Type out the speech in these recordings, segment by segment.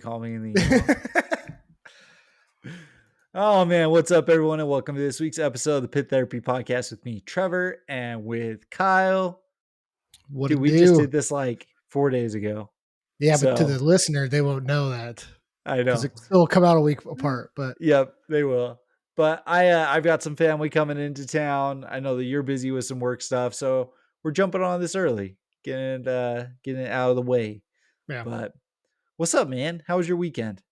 call me in the email. Oh man, what's up, everyone, and welcome to this week's episode of the Pit Therapy Podcast with me, Trevor, and with Kyle. What Dude, it we do? just did this like 4 days ago. Yeah, but to the listener, they won't know that. I know. Because it'll come out a week apart. But yep, they will. But I've got some family coming into town. I know that you're busy with some work stuff, so we're jumping on this early, getting it out of the way. yeah, But what's up, man? How was your weekend?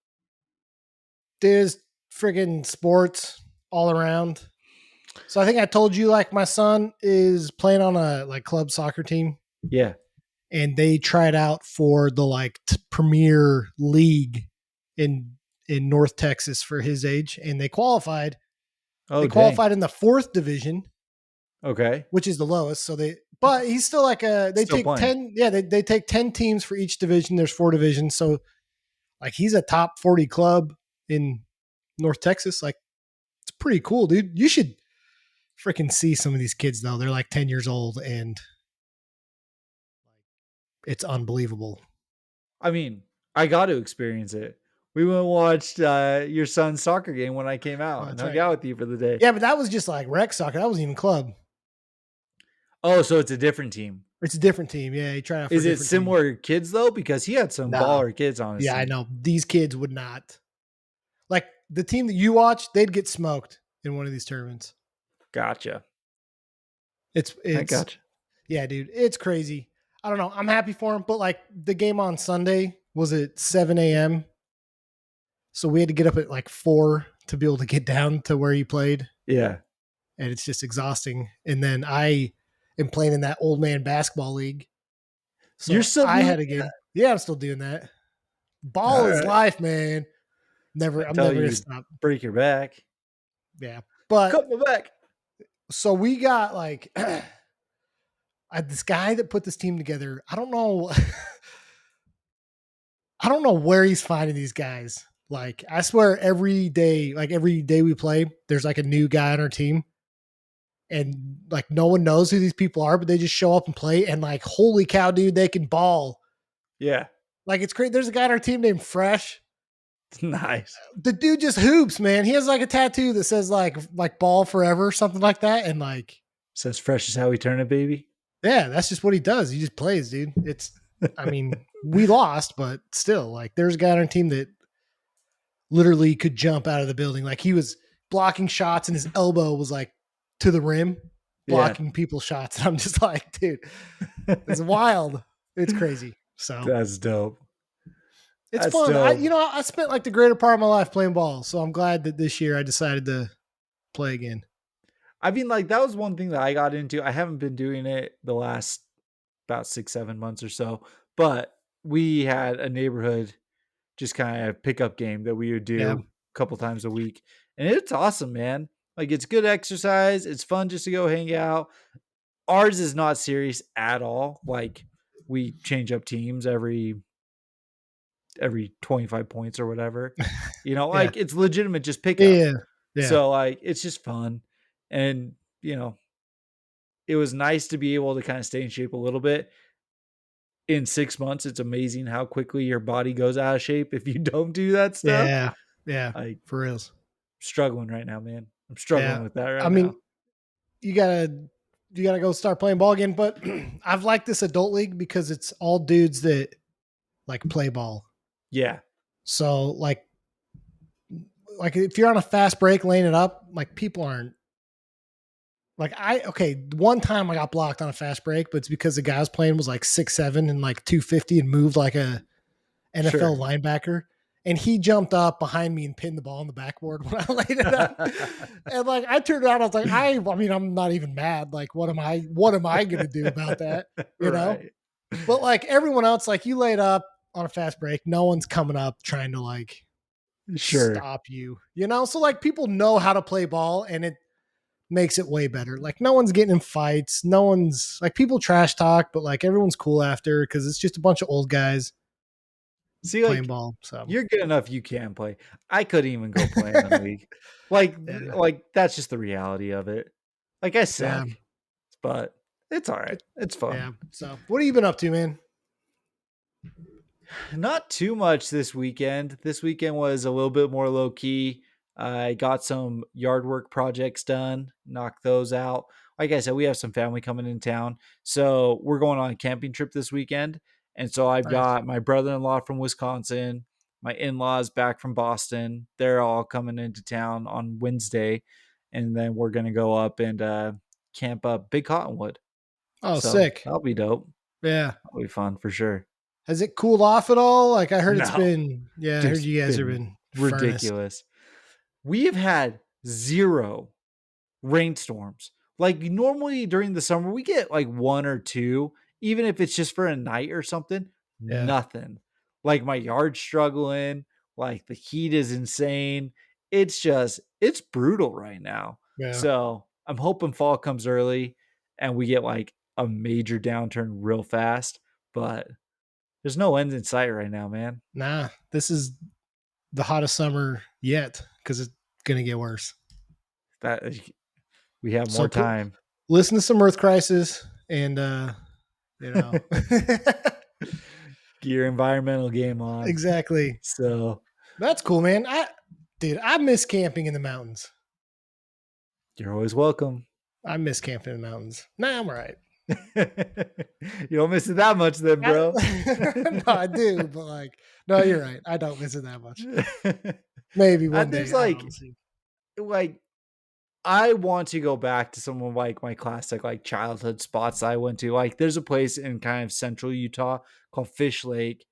there's friggin' sports all around. So I think I told you, like, my son is playing on a club soccer team. Yeah. And they tried out for the premier league in North Texas for his age, and they qualified. Oh, they qualified in the 4th division. Okay. Which is the lowest. But he's still they still take playing. 10. Yeah, they take 10 teams for each division. There's 4 divisions. So he's a top 40 club in North Texas. It's pretty cool, dude. You should freaking see some of these kids though. They're like 10 years old and it's unbelievable. I mean, I got to experience it. We went and watched your son's soccer game when I came out and hung out with you for the day. Yeah, but that was just like rec soccer. That wasn't even club. Oh, so it's a different team. It's a different team. Yeah, he tried out for Is it similar kids though? Because he had some baller kids on his team. I know. These kids would not. Like the team that you watch, they'd get smoked in one of these tournaments. Gotcha. I gotcha. Yeah, dude, it's crazy. I don't know. I'm happy for him, but the game on Sunday was at 7 a.m. So we had to get up at 4 to be able to get down to where he played. Yeah. And it's just exhausting. And then I am playing in that old man basketball league. So you're still I had a game. Yeah, I'm still doing that. Ball is life, man. I'm never gonna stop. Break your back. Yeah. But cut my back. So we got this guy that put this team together. I don't know. I don't know where he's finding these guys. I swear every day we play, there's a new guy on our team. And no one knows who these people are, but they just show up and play. And holy cow, dude, they can ball. Yeah. It's great. There's a guy on our team named Fresh. Nice. The dude just hoops, man. He has a tattoo that says ball forever, something like that. And says fresh is how we turn it, baby. Yeah, that's just what he does. He just plays, dude. We lost, but still, there's a guy on our team that literally could jump out of the building. He was blocking shots and his elbow was to the rim, blocking people's shots. And I'm just dude, it's wild. It's crazy. So that's dope. It's fun. I spent the greater part of my life playing ball. So I'm glad that this year I decided to play again. I mean, that was one thing that I got into. I haven't been doing it the last about 6-7 months or so, but we had a neighborhood just kind of pickup game that we would do a couple times a week. And it's awesome, man. It's good exercise. It's fun just to go hang out. Ours is not serious at all. We change up teams every 25 points or whatever, it's legitimate, just pick up. Yeah. So it's just fun. And, it was nice to be able to kind of stay in shape a little bit. In 6 months, it's amazing how quickly your body goes out of shape if you don't do that stuff. Yeah. Yeah. For real. Struggling right now, man. I'm struggling with that right now. I mean, you gotta go start playing ball again, but I've liked this adult league because it's all dudes that play ball. Yeah. So if you're on a fast break laying it up, people aren't one time I got blocked on a fast break, but it's because the guy I was playing was 6'7" and 250 and moved like a NFL linebacker. And he jumped up behind me and pinned the ball on the backboard when I laid it up. And I turned around, I was I'm not even mad. What am I going to do about that? You know? But everyone else, you laid up on a fast break, no one's coming up trying to stop you, So people know how to play ball and it makes it way better. No one's getting in fights. No one's people trash talk, but everyone's cool after because it's just a bunch of old guys. See, playing ball. So you're good enough. You can play. I couldn't even go play in the league. That's just the reality of it. I suck, but it's all right. It's fun. Yeah. So what have you been up to, man? Not too much this weekend. This weekend was a little bit more low key. I got some yard work projects done, knocked those out. Like I said, we have some family coming in town. So we're going on a camping trip this weekend. And so I've Nice. got my brother in law from Wisconsin, my in laws back from Boston. They're all coming into town on Wednesday. And then we're going to go up and camp up Big Cottonwood. Oh, So sick. that'll be dope. Yeah. That'll be fun for sure. Has it cooled off at all? Like I heard it's No, been, yeah, I dude, heard it's you guys have been been furnace. ridiculous. We have had 0 rainstorms. Like normally during the summer, we get like 1 or 2, even if it's just for a night or something. Yeah. Nothing. Like my yard's struggling. Like the heat is insane. It's brutal right now. Yeah. So I'm hoping fall comes early and we get like a major downturn real fast. But there's no end in sight right now, man. Nah, this is the hottest summer yet because it's going to get worse. That we have So more time. listen to some Earth Crisis and, you know, Get your environmental game on. exactly. So That's cool, man. Dude, I miss camping in the mountains. you're always welcome. I miss camping in the mountains. Nah, I'm all right. You don't miss it that much then, bro. No, I do, but like, no, you're right. I don't miss it that much. Maybe one day. There's I don't know. See. like I want to go back to some of like my classic like childhood spots I went to. Like there's a place in kind of central Utah called Fish Lake.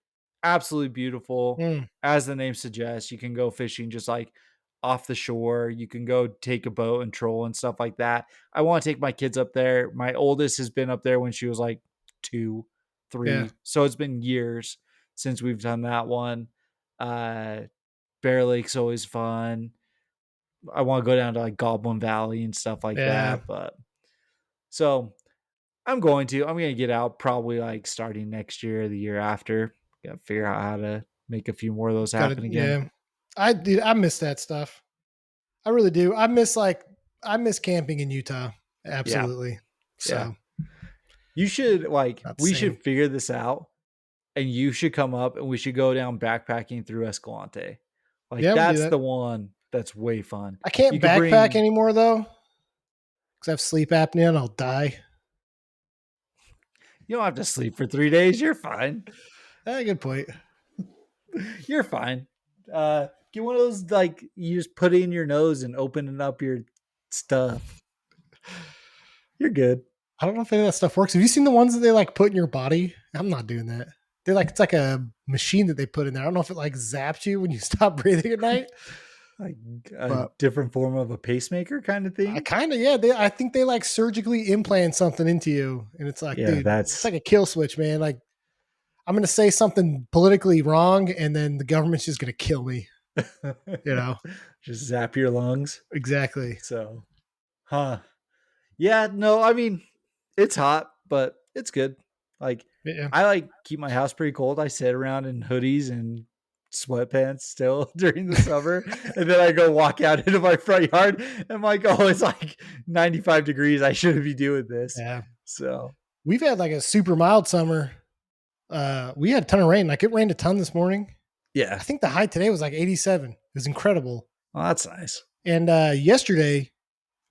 Absolutely beautiful. Mm, As the name suggests, you can go fishing just like off the shore. You can go take a boat and troll and stuff like that. I want to take my kids up there. My oldest has been up there when she was like 2, yeah, 3. So it's been years since we've done that one. Uh Bear Lake's always fun. I want to go down to like Goblin Valley and stuff like yeah. that. But so I'm going to get out probably like starting next year or the year after. Got to figure out how to make a few more of those Got to, happen again. yeah. I miss that stuff. I really do. I miss camping in Utah. Yeah. Absolutely. Yeah. So You should like, not the we same. should figure this out and you should come up and we should go down backpacking through Escalante. Like Yeah, we do that's that. the one that's way fun. I You can't could backpack bring, anymore though because I have sleep apnea and I'll die. you don't have to sleep for 3 days. You're fine. Good point. You're fine. Get one of those like you just put it in your nose and opening up your stuff. You're good. I don't know if any of that stuff works. Have you seen the ones that they like put in your body? I'm not doing that. They like it's like a machine that they put in there. I don't know if it like zaps you when you stop breathing at night, Like a but different form of a pacemaker kind of I thing. kind of yeah. I think they like surgically implant something into you, and it's like, Yeah, dude, it's that's like a kill switch, man. Like I'm gonna say something politically wrong, and then the government's just gonna kill me. You know just zap your lungs. exactly. So, huh? Yeah, no, I mean, it's hot, but it's good. Like, Yeah, I like keep my house pretty cold. I sit around in hoodies and sweatpants still during the summer. And then I go walk out into my front yard. And I'm like, oh, it's like 95 degrees. I shouldn't be doing this. yeah. So, We've had like a super mild summer. We had a ton of rain. Like it rained a ton this morning. yeah. I think the high today was like 87. It was incredible. Well, that's nice. And yesterday,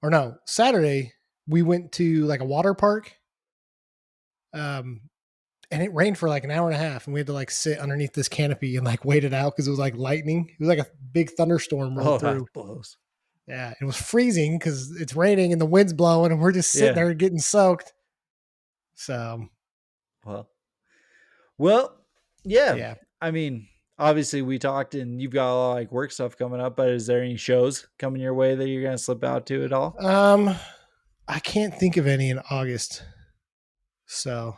or no, Saturday, we went to like a water park. Um, and it rained for like an hour and a half, and we had to like sit underneath this canopy and like wait it out because it was like lightning. It was like a big thunderstorm rolled Oh, that through. blows. Yeah, it was freezing because it's raining and the wind's blowing, and we're just sitting Yeah. there getting soaked. So Well, well, yeah. yeah, I mean, obviously we talked and you've got a lot of like work stuff coming up, but is there any shows coming your way that you're going to slip out to at all? um, I can't think of any in August. So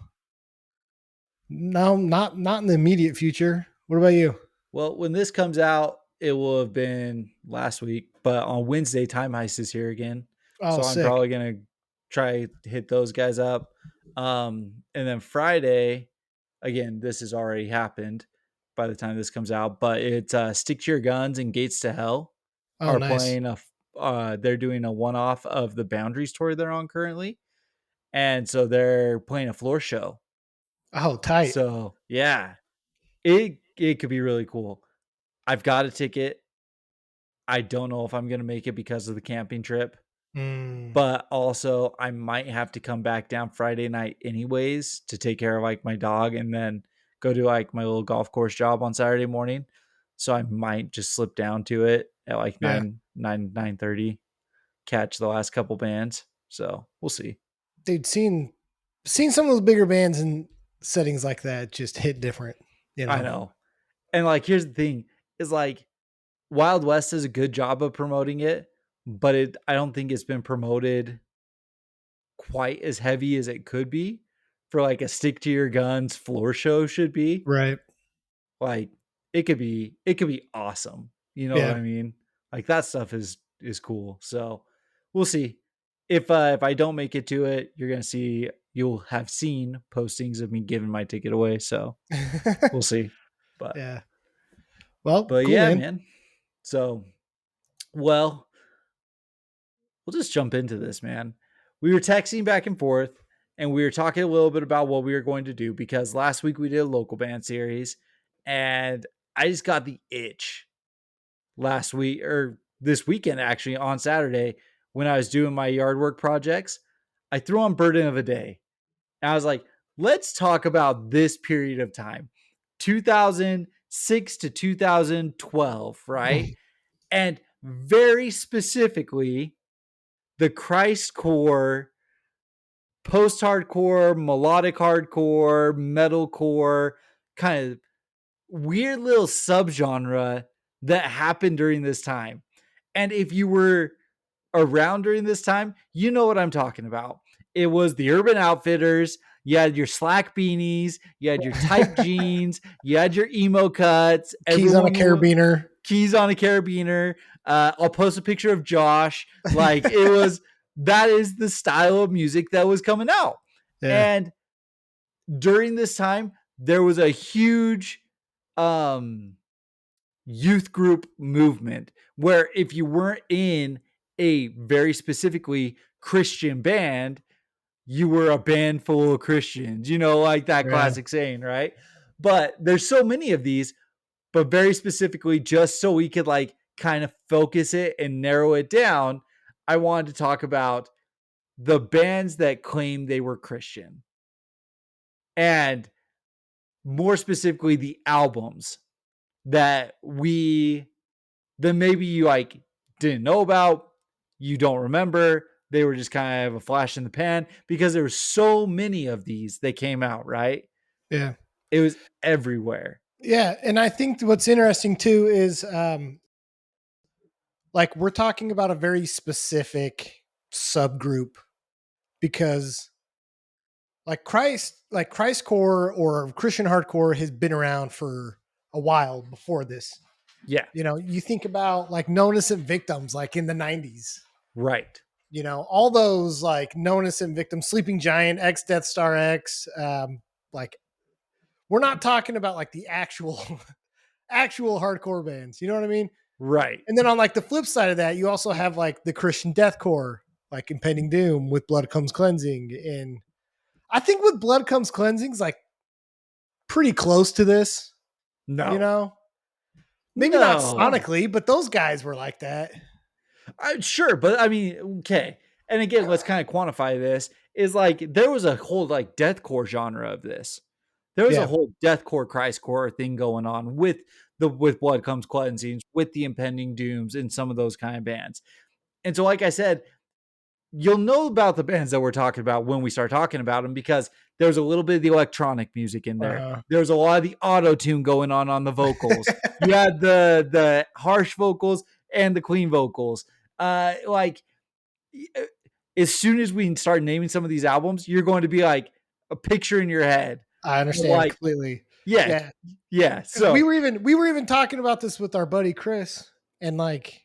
no, not in the immediate future. What about you? Well, when this comes out, it will have been last week, but on Wednesday, Time Heist is here again. Oh, So I'm sick. probably going to try to hit those guys up. And then Friday, again, this has already happened by the time this comes out, but it's Stick to Your Guns and Gates to Hell Oh, are nice. playing they're doing a one-off of the Boundaries tour they're on currently. And so they're playing a floor show. Oh, tight. So yeah, It could be really cool. I've got a ticket. I don't know if I'm gonna make it because of the camping trip, Mm, but also I might have to come back down Friday night anyways to take care of like my dog and then go to like my little golf course job on Saturday morning. So I might just slip down to it at like yeah, 9:30, catch the last couple bands. So we'll see. dude, seeing some of those bigger bands in settings like that just hit different, you I know. know. And like here's the thing is like Wild West does a good job of promoting it, but I don't think it's been promoted quite as heavy as it could be for like a stick to your guns floor show should be. Right. Like it could be awesome. You know what Yeah. I mean? Like that stuff is cool. So we'll see. If I don't make it to it, you'll have seen postings of me giving my ticket away. So we'll see. But Yeah. Well, but cool, yeah, man. man. So well, we'll just jump into this, man. We were texting back and forth and we were talking a little bit about what we were going to do because last week we did a local band series and I just got the itch last week or this weekend actually on Saturday when I was doing my yard work projects. I threw on Burden of a Day and I was like, let's talk about this period of time 2006 to 2012, right? And very specifically, the Christcore, post-hardcore, melodic hardcore, metalcore, kind of weird little subgenre that happened during this time. And if you were around during this time, you know what I'm talking about. It was the Urban Outfitters. You had your slack beanies, you had your tight jeans, you had your emo cuts. Keys on a Everyone carabiner. keys on a carabiner. I'll post a picture of Josh. Like it was that is the style of music that was coming out. Yeah. And during this time, there was a huge um youth group movement where if you weren't in a very specifically Christian band, you were a band full of Christians, like that Yeah. classic saying, right? But there's so many of these, but very specifically, just so we could like kind of focus it and narrow it down, I wanted to talk about the bands that claim they were Christian and more specifically the albums that maybe you like didn't know about, you don't remember. They were just kind of a flash in the pan because there were so many of these that came out, right? Yeah. It was everywhere. Yeah. And I think what's interesting too is like we're talking about a very specific subgroup because like Christcore or Christian hardcore has been around for a while before this. Yeah, You know, you think about like no innocent victims like in the 90s. right. You know, all those like no innocent victims, Sleeping Giant, X Death Star X, like we're not talking about like the actual actual hardcore bands. You know what I mean? Right. And then on like the flip side of that, you also have like the Christian deathcore, like Impending Doom with Blood Comes Cleansing. And I think with Blood Comes Cleansing's like pretty close to this, you No. know? Maybe not No. sonically, but those guys were like that. Sure, but I mean, okay. And again, let's kind of quantify this. Is like there was a whole like deathcore genre of this. There was a Yeah. whole deathcore, Christcore thing going on with Blood Comes Cleansings, with the Impending Dooms, and some of those kind of bands. And so, like I said, you'll know about the bands that we're talking about when we start talking about them because there's a little bit of the electronic music in there. Uh-huh. There's a lot of the auto tune going on the vocals. You had the harsh vocals and the clean vocals. Like as soon as we start naming some of these albums, you're going to be like a picture in your head. I understand Like, completely. yeah, Yeah. yeah. Because So we were even talking about this with our buddy Chris, and like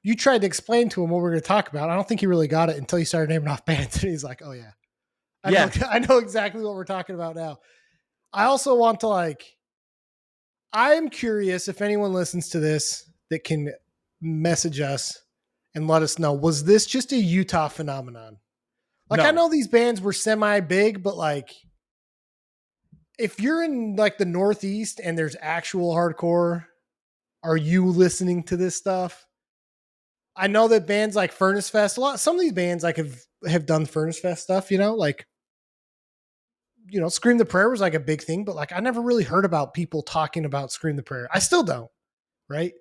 you tried to explain to him what we are going to talk about. I don't think he really got it until you started naming off bands, and he's like, "Oh yeah, I know, yeah, I know exactly what we're talking about now." I also want to like, I'm curious if anyone listens to this that can message us and let us know, was this just a Utah phenomenon? Like I no, know these bands were semi big, but like if you're in like the Northeast and there's actual hardcore, are you listening to this stuff? I know that bands like Furnace Fest, some of these bands like have done Furnace Fest stuff, like Scream the Prayer was like a big thing, but like I never really heard about people talking about Scream the Prayer. I still don't, right?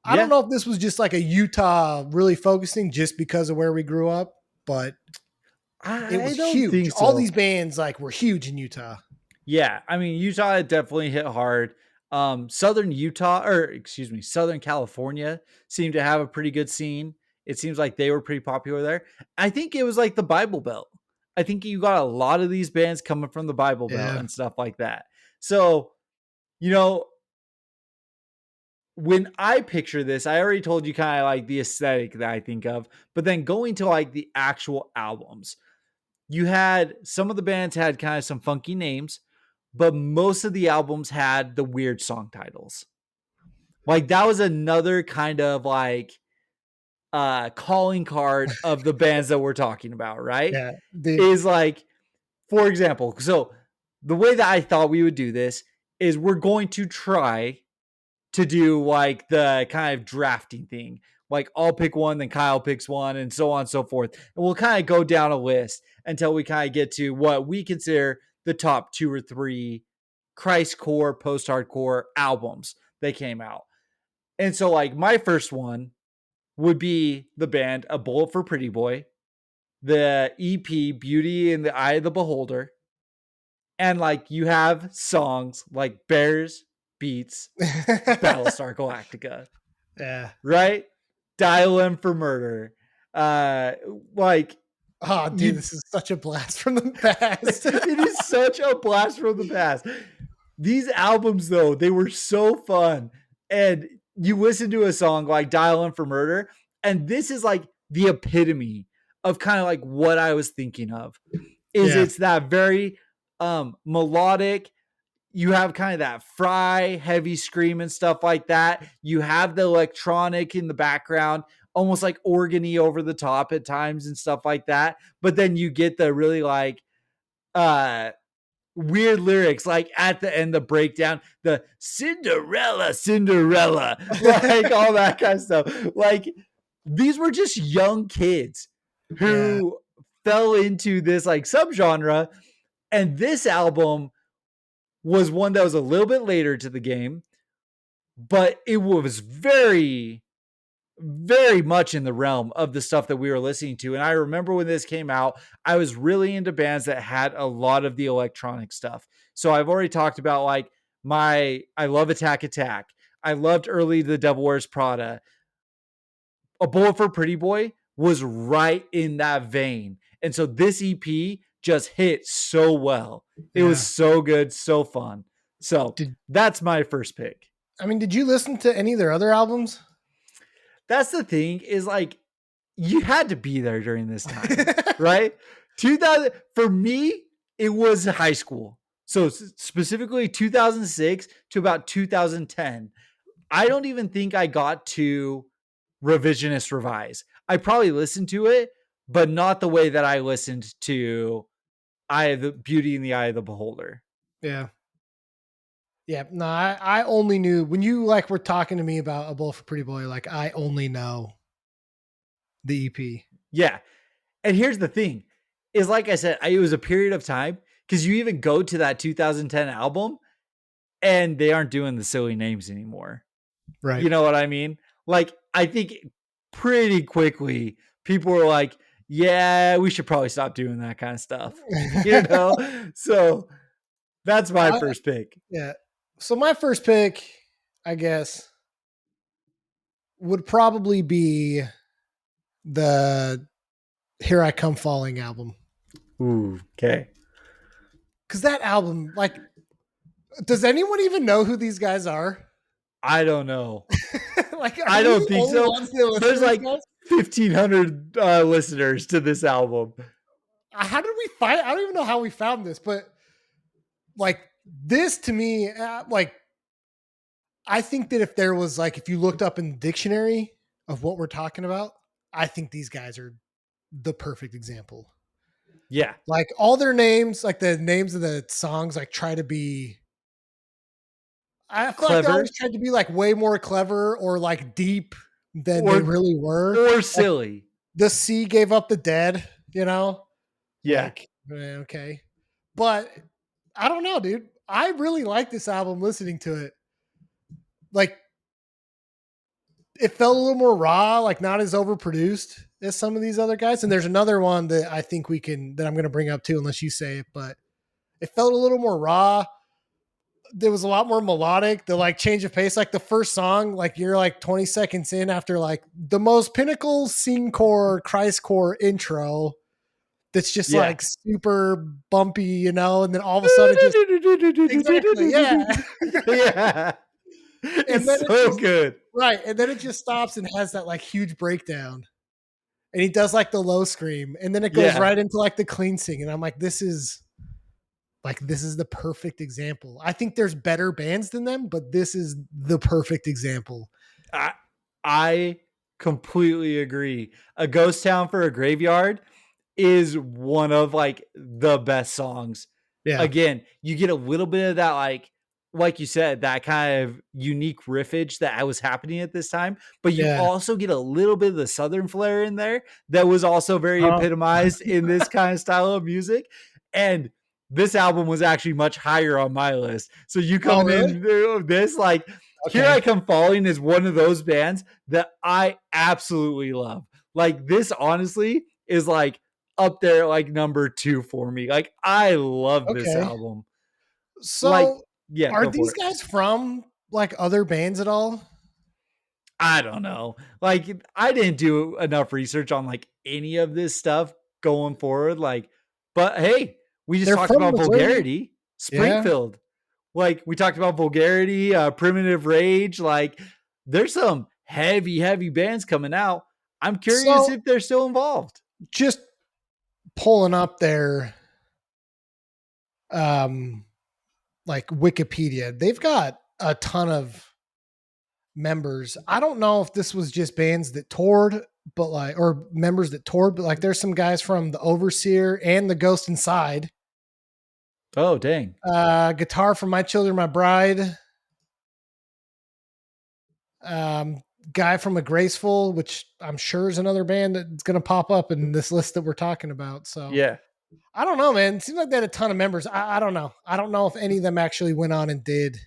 I don't Yeah, know if this was just like a Utah really focusing just because of where we grew up, but it I was don't huge. think All so. these bands like were huge in Utah. Yeah, I mean Utah definitely hit hard. Southern Utah, or excuse me, Southern California seemed to have a pretty good scene. It seems like they were pretty popular there. I think it was like the Bible Belt. I think you got a lot of these bands coming from the Bible Belt Yeah. and stuff like that. So, you know, when I picture this, I already told you kind of like the aesthetic that I think of, but then going to like the actual albums, you had some of the bands had kind of some funky names, but most of the albums had the weird song titles. Like that was another kind of like calling card of the bands that we're talking about, right? Yeah. The Is like, for example, so the way that I thought we would do this is we're going to try to do like the kind of drafting thing. Like I'll pick one, then Kyle picks one, and so on and so forth. And we'll kind of go down a list until we kind of get to what we consider the top 2 or 3 Christcore post-hardcore albums that came out. And so like my first one would be the band A Bullet for Pretty Boy, the EP Beauty in the Eye of the Beholder, and like you have songs like Bears Beats Battlestar Galactica, yeah. right? Dial M for Murder. Uh, like Oh, dude, you, this is such a blast from the past. it is such a blast from the past. These albums, though, they were so fun. And you listen to a song like Dial M for Murder, and this is like the epitome of kind of like what I was thinking of. Is Yeah. it's that very melodic, you have kind of that fry heavy scream and stuff like that. You have the electronic in the background, almost like organy over the top at times and stuff like that. But then you get the really like uh weird lyrics, like at the end, the breakdown, the Cinderella, Cinderella, like all that kind of stuff. Like these were just young kids Yeah. who fell into this like subgenre, and this album was one that was a little bit later to the game, but it was very, very much in the realm of the stuff that we were listening to. And I remember when this came out, I was really into bands that had a lot of the electronic stuff. So I've already talked about like I love Attack Attack. I loved early The Devil Wears Prada. A Bullet for Pretty Boy was right in that vein. And so this EP just hit so well. It was Yeah. so good, so fun. So Did that's my first pick. did you listen to any of their other albums? That's the thing is like you had to be there during this time, right? 2000 for me, it was high school. So specifically 2006 to about 2010. I don't even think I got to Revisionist Revise. I probably listened to it, but not the way that I listened to Eye of the Beauty in the Eye of the Beholder. Yeah. Yeah. No, I only knew when you like were talking to me about A Bullet for Pretty Boy, like I only know the EP. Yeah. And here's the thing is like I said, it was a period of time because you even go to that 2010 album and they aren't doing the silly names anymore. Right. You know what I mean? Like, I think pretty quickly people were like, yeah, we should probably stop doing that kind of stuff. You know? So that's my I, first pick. yeah. So my first pick, I guess, would probably be the Here I Come Falling album. Ooh, okay. Because that album, like, does anyone even know who these guys are? I don't know. Like, are I we don't the think only so. ones that listen There's to these like guys? 1,500 listeners to this album. How did we find? I don't even know how we found this, but like this to me, like I think that if there was like if you looked up in the dictionary of what we're talking about, I think these guys are the perfect example. Yeah. Like all their names, like the names of the songs, like try to be. I feel like they always Clever tried to be like way more clever or like deep than they or really were. Like silly. the sea gave up the dead, you know? Yeah. Like, okay. But I don't know, dude. I really like this album listening to it. Like it felt a little more raw, like not as overproduced as some of these other guys. And there's another one that I think that I'm going to bring up too, unless you say it, but it felt a little more raw. There was a lot more melodic. The like change of pace, like the first song, like you're like 20 seconds in after like the most pinnacle scene core, Christcore intro. That's just Yeah. like super bumpy, you know, and then all of a sudden it just exactly, yeah. Yeah. And It's then it so just good. right, and then it just stops and has that like huge breakdown. And he does like the low scream, and then it goes Yeah. right into like the clean sing, and I'm like this is the perfect example. I think there's better bands than them, but this is the perfect example. I I completely agree. A ghost town for a graveyard is one of like the best songs. Yeah, Again, you get a little bit of that like you said, that kind of unique riffage that was happening at this time, but you yeah. also get a little bit of the southern flair in there that was also very Huh? epitomized in this kind of style of music. And this album was actually much higher on my list. So you Oh, coming really? in this like Here I Okay, Come Falling is one of those bands that I absolutely love. Like this honestly is like up there like number 2 for me. Like I love this okay. album. Like So, yeah, are go for these it. guys from like other bands at all? I don't know. Like I didn't do enough research on like any of this stuff going forward like but hey, we just They're talked from about Missouri. Vulgarity, Yeah. Springfield. Like we talked about Vulgarity, Primitive Rage, like there's some heavy bands coming out. I'm curious So, if they're still involved. just pulling up their um like Wikipedia, they've got a ton of members. I don't know if this was just bands that toured, but like or members that toured, but like there's some guys from the Overseer and the Ghost Inside. Oh, dang. Guitar from My Children, My Bride. Um, guy from A Graceful, which I'm sure is another band that's going to pop up in this list that we're talking about. So Yeah. I don't know, man. It seems like they had a ton of members. I don't know. I don't know if any of them actually went on and did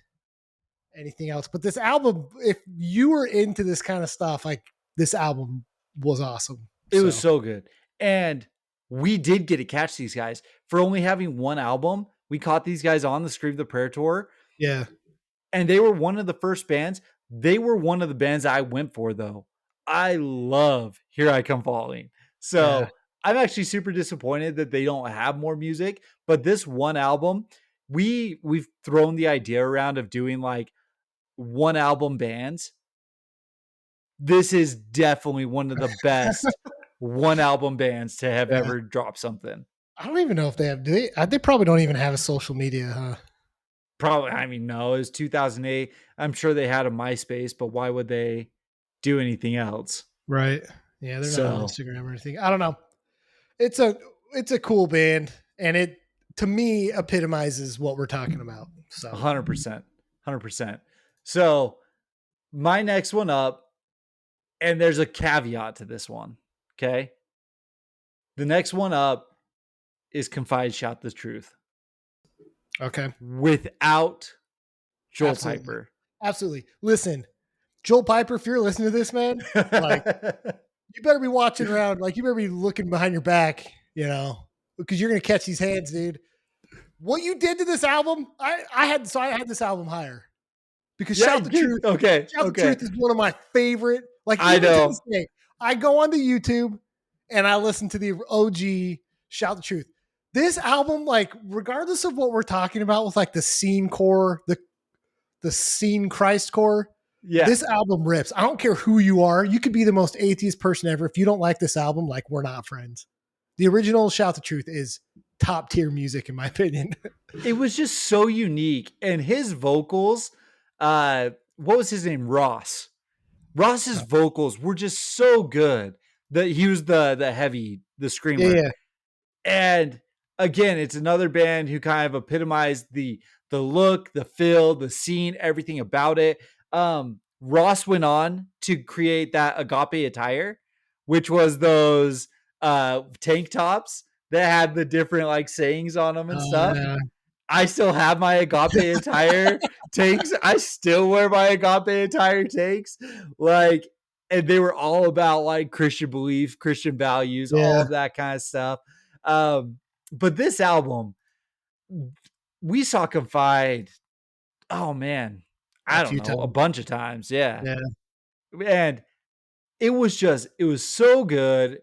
anything else. But this album, if you were into this kind of stuff, like this album was awesome. It was So so good. And we did get to catch these guys for only having one album. We caught these guys on the Scream the Prayer tour, yeah, and they were one of the first bands. They were one of the bands I went for, though. I love Here I Come Falling. yeah. So I'm actually super disappointed that they don't have more music. But this one album, we've thrown the idea around of doing like one album bands. This is definitely one of the best one album bands to have Yeah. ever dropped something. I don't even know if they have. Do they? They probably don't even have a social media, huh? Probably, I mean, no, it was 2008. I'm sure they had a MySpace, but why would they do anything else? Right. Yeah, they're not on So Instagram or anything. I don't know. It's a it's a cool band, and it to me epitomizes what we're talking about. So 100%. 100%. So my next one up, and there's a caveat to this one. Okay. The next one up is Confide Shout the Truth okay, without Joel absolutely, Piper. absolutely. Listen, Joel Piper, if you're listening to this, man, like you better be watching around. Like you better be looking behind your back, you know, because you're gonna catch these hands, dude. What you did to this album, I had this album higher because Yeah. Good. Okay. Shout the Okay. Truth is one of my favorite. Like I even to this know. day, I go onto YouTube and I listen to the OG Shout the Truth. This album, like regardless of what we're talking about with like the scene core, the scene Christ core, Yeah. this album rips. I don't care who you are. You could be the most atheist person ever. If you don't like this album, like we're not friends. The original Shout the Truth is top tier music in my opinion. It was just so unique. And his vocals, what was his name? Ross. Ross's vocals were just so good that he was the Yeah, screamer. yeah. And again, it's another band who kind of epitomized the look, the feel, the scene, everything about it. Ross went on to create that agape attire, which was those tank tops that had the different like sayings on them and Oh stuff. yeah, I still have my agape attire takes. I still wear my agape attire takes. Like, and they were all about like Christian belief, Christian values, all yeah, of that kind of stuff. Um, but this album, we saw Confide, oh man, a I don't few know, a times. bunch of times. Yeah. Yeah, And it was so good.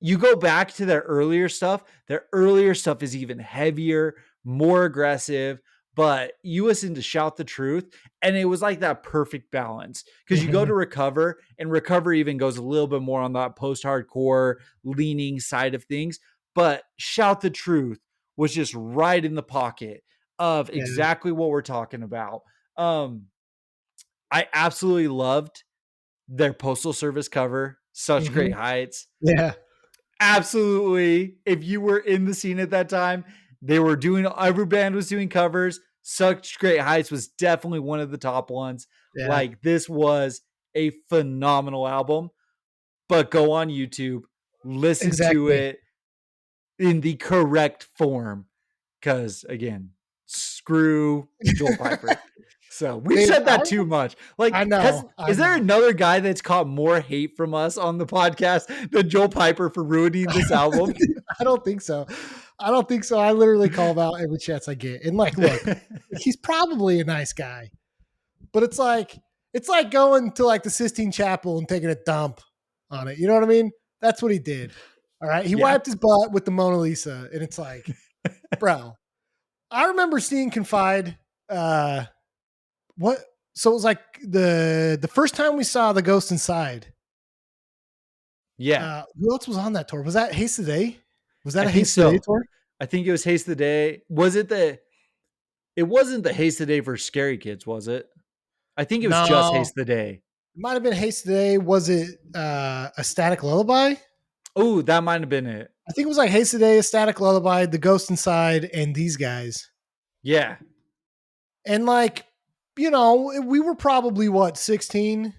You go back to their earlier stuff is even heavier, more aggressive, but you listen to Shout the Truth, and it was like that perfect balance. Because you go hmm to Recover, and Recover even goes a little bit more on that post hardcore leaning side of things. But Shout the Truth was just right in the pocket of yeah, exactly what we're talking about. Um, I absolutely loved their Postal Service cover, Such hmm Great Heights. yeah, Absolutely. If you were in the scene at that time, they were doing every band was doing covers. Such Great Heights was definitely one of the top ones. yeah. Like this was a phenomenal album, but go on YouTube, listen to Exactly. it in the correct form cuz again, screw Joel Piper. So, we've Dude, said that too much. I Like, know, I is there know. another guy that's caught more hate from us on the podcast than Joel Piper for ruining this album? I don't think so. I don't think so. I literally call him out every chance I get. And like, look, he's probably a nice guy, but it's like going to like the Sistine Chapel and taking a dump on it. You know what I mean? That's what he did. All right. He Yeah. wiped his butt with the Mona Lisa, and it's like, bro. I remember seeing Confide. What? So it was like the first time we saw the Ghost Inside. Yeah. Who else was on that tour? Was that Haste Today? Was that I a think Haste Today so. tour? I think it was Haste the Day. Was it the it wasn't the Haste the Day for Scary Kids, was it? I think it was just No, Haste the Day. it might have been Haste Today. Was it a Static Lullaby? Oh, that might have been it. I think it was like Haste Today, a Static Lullaby, The Ghost Inside, and these guys. Yeah. And like, you know, we were probably what 16,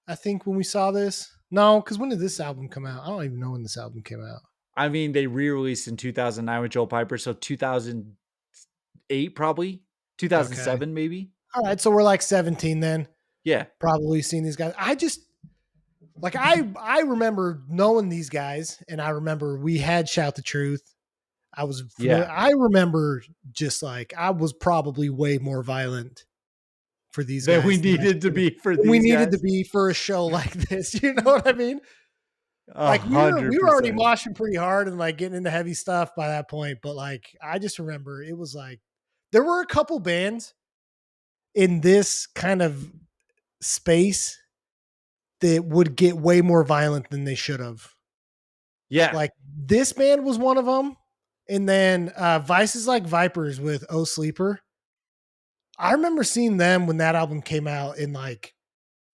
I think, when we saw this. No, because when did this album come out? I don't even know when this album came out. I mean, they re-released in 2009 with Joel Piper, so 2008 probably, Okay. 2007 maybe. All right. So we're like 17 then. Yeah. Probably seeing these guys. I just like I remember knowing these guys, and I remember we had Shout the Truth. I was familiar. Yeah. I remember just like I was probably way more violent for these That we guys than I needed to should have. be for We these needed to guys. be for a show like this. You know what I mean? A Like we hundred were already percent. moshing pretty hard and like getting into heavy stuff by that point. But like I just remember it was like there were a couple bands in this kind of space that would get way more violent than they should have. Yeah. Like this band was one of them. And then Vices Like Vipers with Oh Sleeper. I remember seeing them when that album came out in like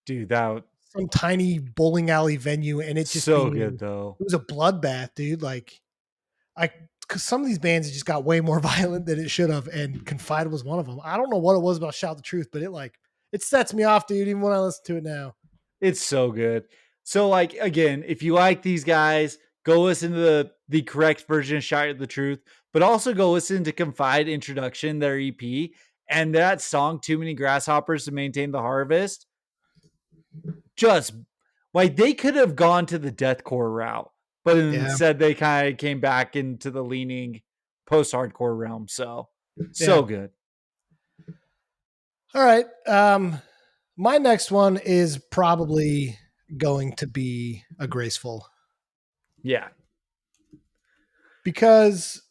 Dude, that some tiny bowling alley venue, and it just so good being though. it was a bloodbath, dude. Like I because some of these bands just got way more violent than it should have, and Confide was one of them. I don't know what it was about Shout the Truth, but it sets me off, dude, even when I listen to it now. It's so good. So like again, if you like these guys, go listen to the correct version of Shout the Truth, but also go listen to Confide Introduction, their EP, and that song Too Many Grasshoppers to Maintain the Harvest. Just like they could have gone to the deathcore route, but Yeah, instead they kind of came back into the leaning post-hardcore realm. So yeah. so good. All right. My next one is probably going to be a graceful Yeah. because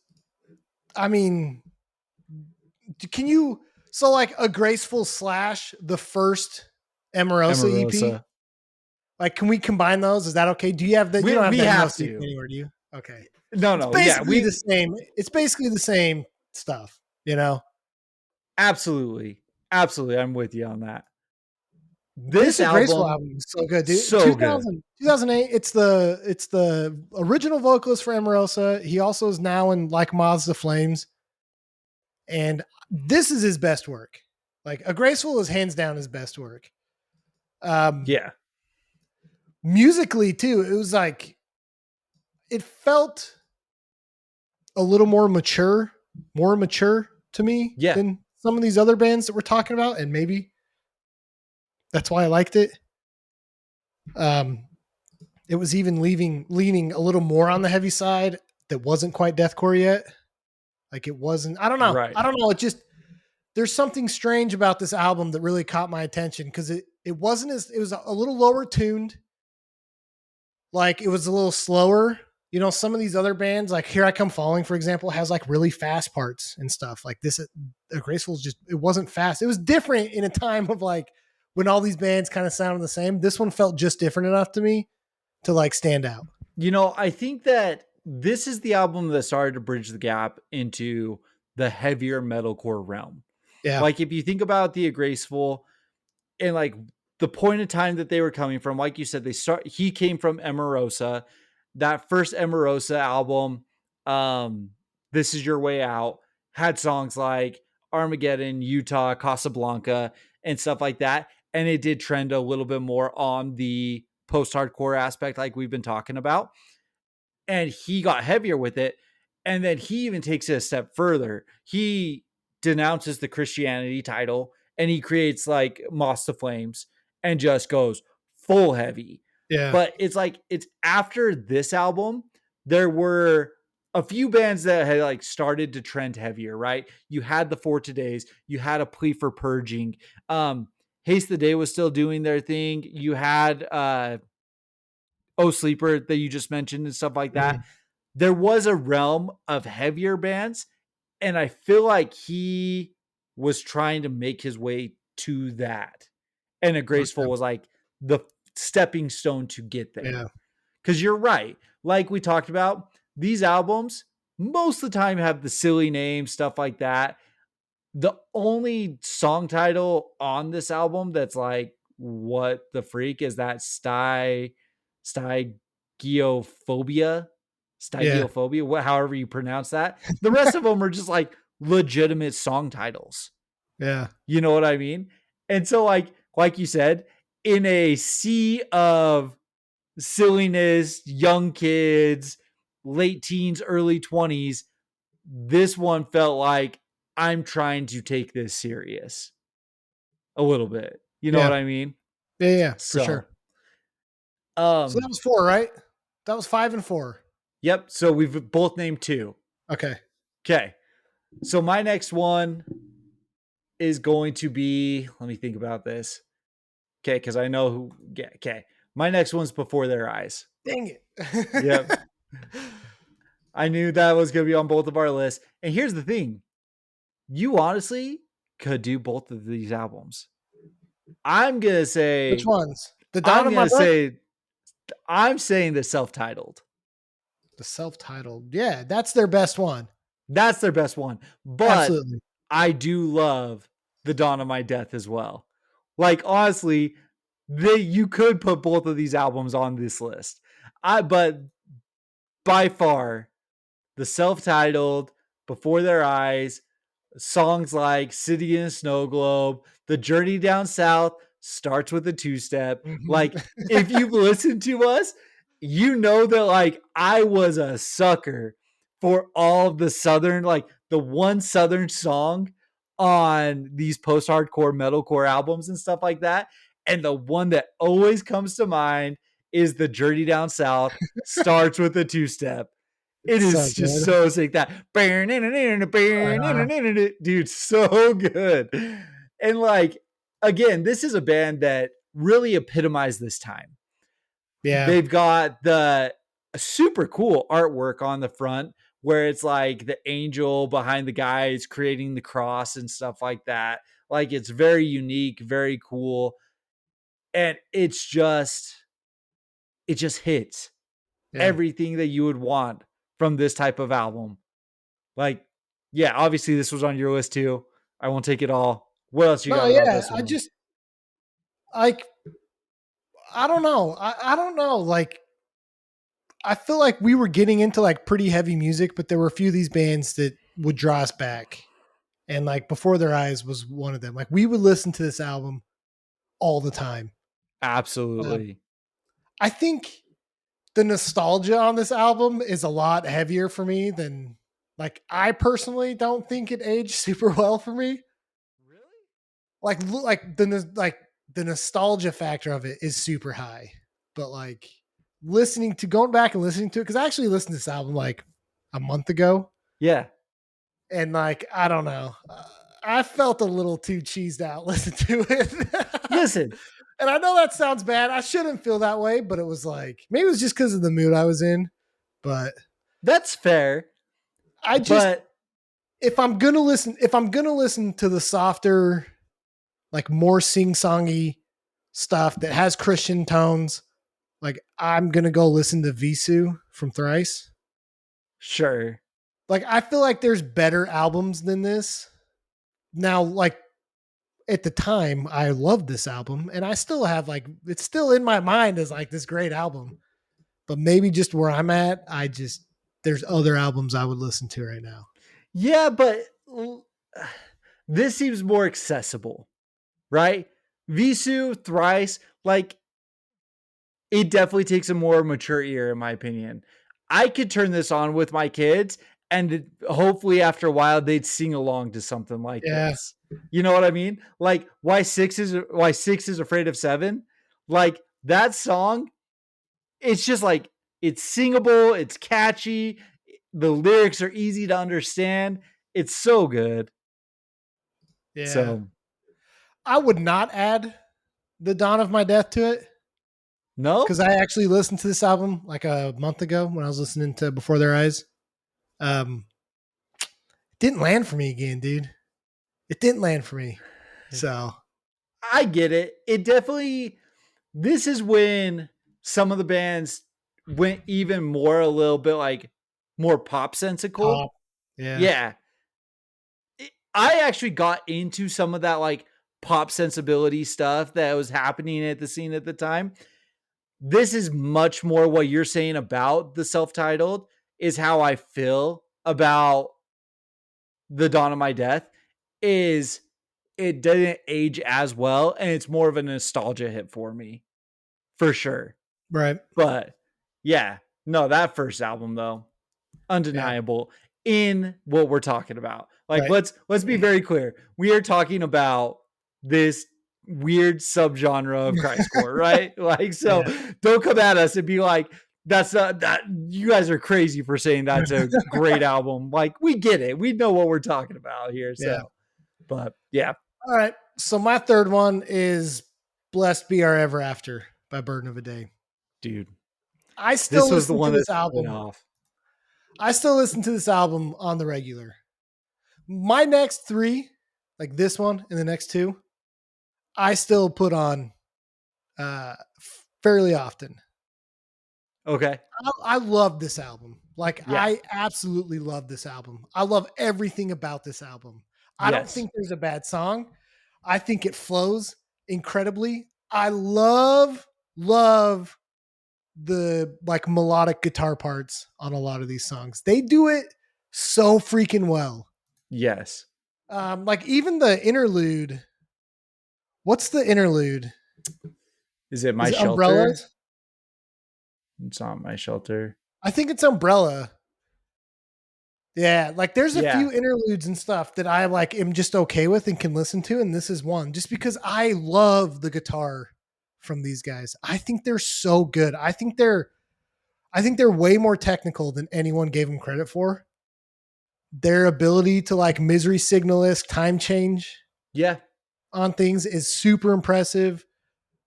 I mean, can you so like a graceful slash the first Emerosa EP? Emerosa. Like, can we combine those? Is that okay? Do you have that? You don't have We the have Emerosa EP to. anywhere, do you? Okay. No, It's no, yeah, basically the we same. It's basically the same stuff, you know? absolutely. Absolutely. I'm with you on that. This This Graceful album, album is so good, dude. so good. 2008. It's the original vocalist for Emerosa. He also is now in Like Moths to Flames, and this is his best work. Like A Graceful is hands down his best work. Um, Yeah. musically too, it was like it felt a little more mature to me Yeah. than some of these other bands that we're talking about, and maybe that's why I liked it. Um, it was even leaning a little more on the heavy side that wasn't quite deathcore yet. Like it wasn't. I don't know. Right. I don't know. It just there's something strange about this album that really caught my attention because it wasn't as it was a little lower tuned. Like it was a little slower. You know, some of these other bands, like Here I Come Falling, for example, has like really fast parts and stuff. Like this, Graceful's just it wasn't fast. It was different in a time of like when all these bands kind of sounded the same. This one felt just different enough to me to like stand out. I think that this is the album that started to bridge the gap into the heavier metalcore realm. Yeah, Like if you think about the Graceful and like the point of time that they were coming from, like you said, he came from Emerosa. That first Emerosa album, um, This Is Your Way Out, had songs like Armageddon, Utah, Casablanca, and stuff like that. And it did trend a little bit more on the post-hardcore aspect, like we've been talking about. And he got heavier with it. And then he even takes it a step further. He denounces the Christianity title and he creates like Moss to Flames and just goes full heavy. yeah, But it's like it's after this album, there were a few bands that had like started to trend heavier, right? You had the For Todays, you had A Plea for Purging. Haste the Day was still doing their thing. You had Oh Sleeper that you just mentioned and stuff like that. mhm, There was a realm of heavier bands, and I feel like he was trying to make his way to that. And A Graceful okay, was like the stepping stone to get there. yeah, Because you're right. Like we talked about, these albums most of the time have the silly names, stuff like that. The only song title on this album that's like, what the freak is that stygiophobia? yeah, Stygiophobia, however you pronounce that. The rest of them are just like legitimate song titles. yeah, You know what I mean? And so like you said, in a sea of silliness, young kids, late teens, early 20s, this one felt like I'm trying to take this serious a little bit. You know yeah, what I mean? yeah, for So, sure. So that um, was four, right? That was five and four. yep. So we've both named two. Okay. Okay. So my next one is going to be, let me think about this. Okay. Cause I know who, yeah, okay. My next one's Before Their Eyes. Dang it. Yep. I knew that was going to be on both of our lists. And here's the thing, you honestly could do both of these albums. I'm going to Which say, ones? The Dawn I'm of going My to Breath? say, I'm saying the self-titled. The self-titled. Yeah, that's their best one. That's their best one. But Absolutely. I do love The Dawn of My Death as well. Like honestly, you could put both of these albums on this list. But by far the self-titled, Before Their Eyes, songs like City in a Snow Globe, The Journey Down South starts with a two-step. Mhm. Like, if you've listened to us, you know that like I was a sucker for all of the southern, like the one southern song on these post-hardcore metalcore albums and stuff like that. And the one that always comes to mind is The Journey Down South starts with a two-step. It It's so is just good. so sick that Uh, dude, so good. And like again, this is a band that really epitomized this time. yeah. They've got the super cool artwork on the front where it's like the angel behind the guys creating the cross and stuff like that. Like it's very unique, very cool. And it just hits Yeah. everything that you would want from this type of album. Like, yeah, obviously this was on your list too. I won't take it all. What else you No, got about yeah. this I one? just like I don't know. I don't know. Like, I feel like we were getting into like pretty heavy music, but there were a few of these bands that would draw us back. And like Before Their Eyes was one of them. Like we would listen to this album all the time. Um, Absolutely. I think the nostalgia on this album is a lot heavier for me than like I personally don't think it aged super well for me. Really? Like the nostalgia factor of it is super high, but like listening to going back and listening to it because I actually listened to this album like a month ago, Yeah. and like I don't know, I felt a little too cheesed out listening to it. Listen, And I know that sounds bad. I shouldn't feel that way, but it was like maybe it was just because of the mood I was in. But that's fair, I just but if I'm gonna listen to the softer, like more sing-songy stuff that has Christian tones, like I'm gonna go listen to Visu from Thrice. sure. Like I feel like there's better albums than this. Now, like at the time, I loved this album, and I still have like it's still in my mind as like this great album. But maybe just where I'm at, I just there's other albums I would listen to right now. Yeah, but this seems more accessible, right? Visu, Thrice, like it definitely takes a more mature ear, in my opinion. I could turn this on with my kids, and hopefully, after a while, they'd sing along to something like Yeah, this. You know what I mean? Like why 6 is afraid of 7. Like that song, it's just like it's singable, it's catchy, the lyrics are easy to understand. It's so good. yeah. So I would not add the Dawn of My Death to it because no, I actually listened to this album like a month ago when I was listening to Before Their Eyes. Um, didn't land for me again, dude. It didn't land for me. So I get it. It definitely this is when some of the bands went even more a little bit like more pop sensical. pop, yeah, Yeah. I actually got into some of that like pop sensibility stuff that was happening at the scene at the time. This is much more what you're saying about the self-titled is how I feel about the Dawn of My Death is it didn't age as well and it's more of a nostalgia hit for me for sure. right, But yeah, no, that first album though, yeah, undeniable in what we're talking about. Like right, let's be very clear. We are talking about this weird subgenre of Christcore, right? Like so yeah, don't come at us and be like that's not that you guys are crazy for saying that's a great album. Like we get it. We know what we're talking about here. yeah. So, but yeah, All right. So my third one is "Blessed Be Our Ever After" by Burden of a Day. dude, I this still was the listen to one that this went album. off. I still listen to this album on the regular. My next three, like this one and the next two, I still put on uh, fairly often. Okay. I love this album. Like Yeah. I absolutely love this album. I love everything about this album. I don't Yes. think there's a bad song. I think it flows incredibly. I love the like melodic guitar parts on a lot of these songs. They do it so freaking well. Yes. Like even the interlude. What's the interlude? Is it Is My it Shelter? Umbrellas? It's not My Shelter. I think it's Umbrella. Yeah, like there's a Yeah. few interludes and stuff that I like am just okay with and can listen to, and this is one just because I love the guitar from these guys. I think they're so good. I think they're way more technical than anyone gave them credit for. Their ability to like misery signalist time change Yeah. on things is super impressive.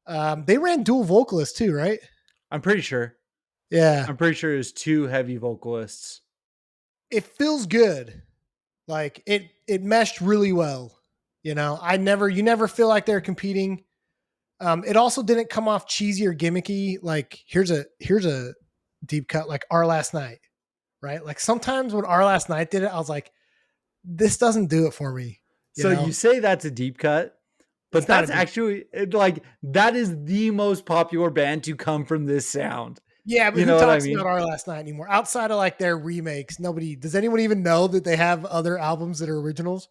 They ran dual vocalists too, right? I'm pretty sure. Yeah, I'm pretty sure it was two heavy vocalists. it feels good. Like it meshed really well. You know, you never feel like they're competing. It also didn't come off cheesy or gimmicky. Like here's a deep cut like Our Last Night, right? Like sometimes when Our Last Night did it, I was like, this doesn't do it for me. You So know? you say that's a deep cut. It's But not a that's big. actually like that is the most popular band to come from this sound. Yeah, but You who know what I talks about mean? Our Last Night anymore? Outside of like their remakes, nobody does anyone even know that they have other albums that are originals?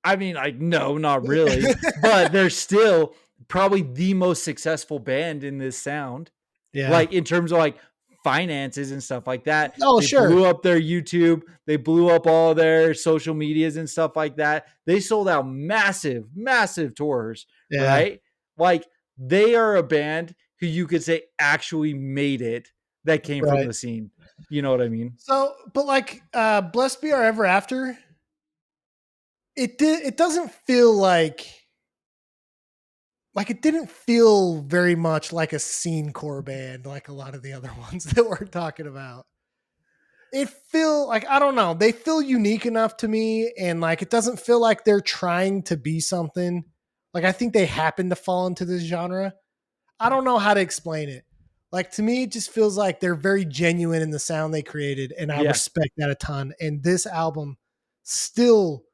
I mean, like, no, not really. But they're still probably the most successful band in this sound. Yeah. Like in terms of like finances and stuff like that. Oh, They sure. blew up their YouTube, they blew up all their social medias and stuff like that. They sold out massive, massive tours, Yeah. right? Like they are a band who you could say actually made it that came from Right. the scene. You know what I mean? So, but like Blessed Be Our Ever After, it doesn't feel like it didn't feel very much like a scene core band like a lot of the other ones that we're talking about. It feel like I don't know, they feel unique enough to me, and like it doesn't feel like they're trying to be something. Like I think they happen to fall into this genre. I don't know how to explain it. Like to me, it just feels like they're very genuine in the sound they created, and I Yeah. respect that a ton. And this album still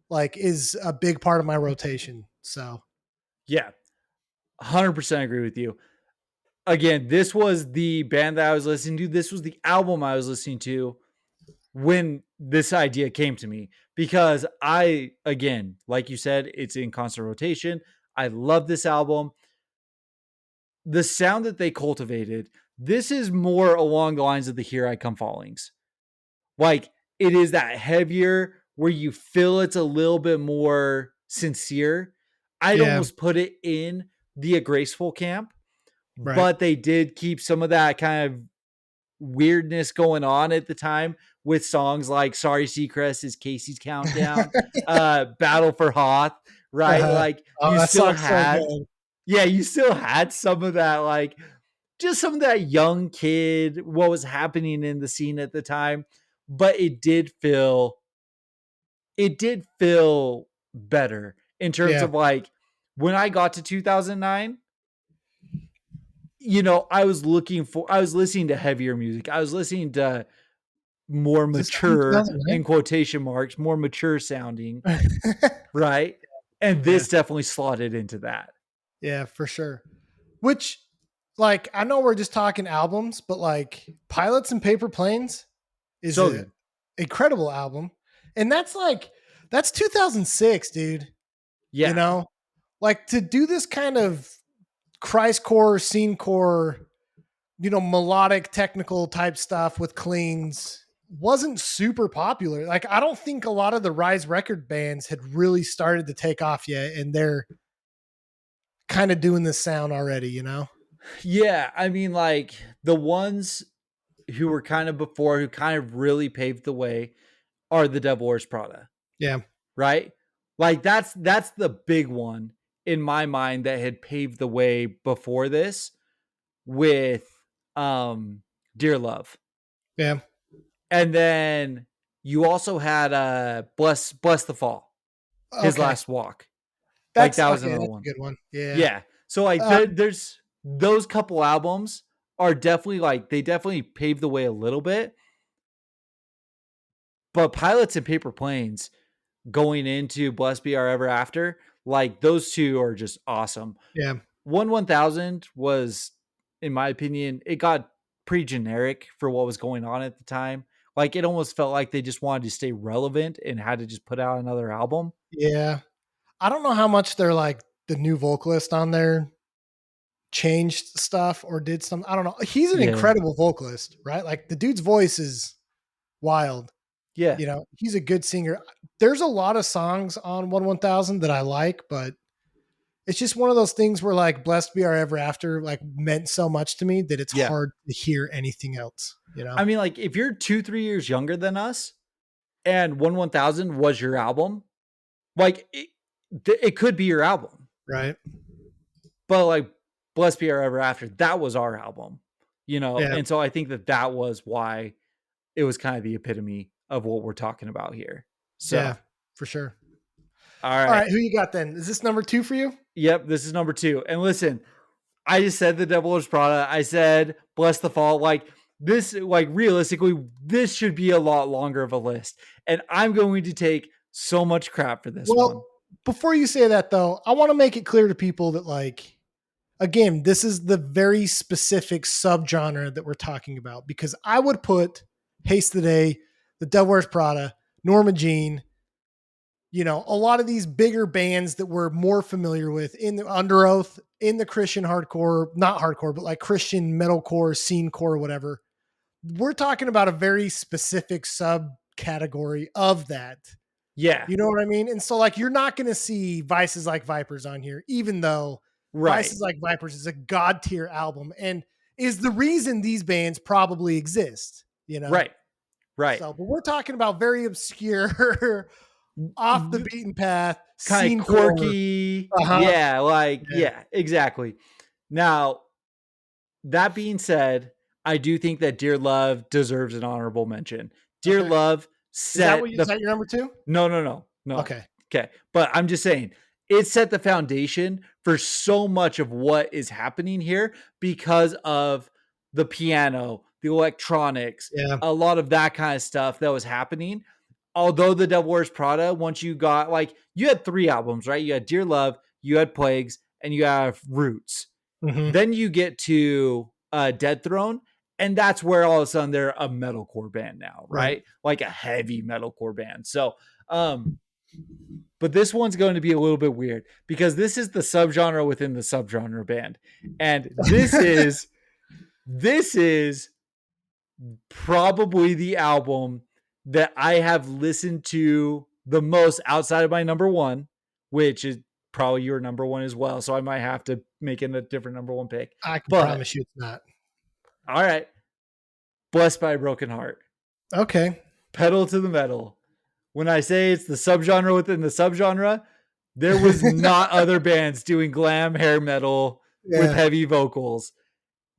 like is a big part of my rotation. So Yeah. 100% agree with you. Again, this was the band that I was listening to. This was the album I was listening to when this idea came to me because I, again, like you said, it's in constant rotation. I love this album. The sound that they cultivated, this is more along the lines of the Here I Come Fallings. Like it is that heavier where you feel it's a little bit more sincere. I'd yeah, almost put it in the graceful camp, right. but they did keep some of that kind of weirdness going on at the time with songs like Sorry Seacrest is Casey's Countdown, Battle for Hoth, right? Uh-huh. Like Oh, you that still song's so had, good. yeah, you still had some of that, like just some of that young kid, what was happening in the scene at the time. But it did feel better in terms Yeah. of like when I got to 2009, I was listening to heavier music. I was listening to more Is this mature, in 2009? quotation marks, more mature sounding, right? And Yeah. this definitely slotted into that. Yeah, for sure. Which, like, I know we're just talking albums, but like Pilots and Paper Planes is So a good. incredible album. And that's 2006, dude. You Yeah. know? Like to do this kind of Christcore, scene core, melodic technical type stuff with cleans wasn't super popular. Like I don't think a lot of the Rise record bands had really started to take off yet, and they're kind of doing this sound already, Yeah. I mean, like the ones who were kind of before, who kind of really paved the way are the Devil Wears Prada, Yeah. right? Like that's the big one in my mind that had paved the way before this with Dear Love. Yeah. And then you also had Bless the Fall, His Okay. Last Walk. Like That's that was okay. another That's a one. good one. Yeah. Yeah. So like Uh, there's those couple albums are definitely like they definitely paved the way a little bit. But Pilots and Paper Planes going into Blessed Be Our Ever After, like those two are just awesome. yeah. 1000 was, in my opinion, it got pretty generic for what was going on at the time. Like it almost felt like they just wanted to stay relevant and had to just put out another album. Yeah. I don't know how much they're like the new vocalist on there changed stuff or did some. I don't know. He's an Yeah. incredible vocalist, right? Like the dude's voice is wild. Yeah. He's a good singer. There's a lot of songs on 1000 that I like, but it's just one of those things where like Blessed Be Our Ever After like meant so much to me that it's Yeah. hard to hear anything else. I mean, like if you're 2-3 years younger than us and 1000 was your album, like it could be your album. Right. But like Blessed Be Our Ever After, that was our album, Yeah. And so I think that was why it was kind of the epitome of what we're talking about here. Yeah, So, for sure. all All right. right. Who you got then? Is this number 2 for you? Yep, this is number 2. And listen, I just said the Devil Wears Prada. I said Bless the Fall. Like this, like realistically, this should be a lot longer of a list. And I'm going to take so much crap for this Well, one. before you say that though, I want to make it clear to people that like again, this is the very specific subgenre that we're talking about because I would put Haste the Day, The Devil Wears Prada, Norma Jean, you know, a lot of these bigger bands that we're more familiar with in the Underoath, in the Christian hardcore, not hardcore, but like Christian metalcore, scene core, whatever. We're talking about a very specific subcategory of that. Yeah. You know what I mean? And so, like, you're not going to see Vices Like Vipers on here, even though Right. Vices Like Vipers is a god tier album and is the reason these bands probably exist, you know? Right. Right. So, but we're talking about very obscure, off the beaten path, Kind of scene core. quirky. Uh huh. Yeah, like Yeah. yeah, exactly. Now, that being said, I do think that Dear Love deserves an honorable mention. Dear Okay. Love Is that set what you, is the that your number two? no. Okay. Okay. But I'm just saying it set the foundation for so much of what is happening here because of the piano, the electronics, Yeah. a lot of that kind of stuff that was happening. Although the Devil Wears Prada, once you got like you had 3 albums, right? You had Dear Love, you had Plagues, and you have Roots. Mm-hmm. Then you get to Dead Throne, and that's where all of a sudden they're a metalcore band now, Right. right? Like a heavy metalcore band. So, but this one's going to be a little bit weird because this is the subgenre within the subgenre band, and this is probably the album that I have listened to the most outside of my number one, which is probably your number one as well. So I might have to make it a different number one pick. I can But promise you it's not. all right, Blessed by a Broken Heart, Okay. Pedal to the Metal. When I say it's the subgenre within the subgenre, there was not other bands doing glam hair metal with Yeah. heavy vocals.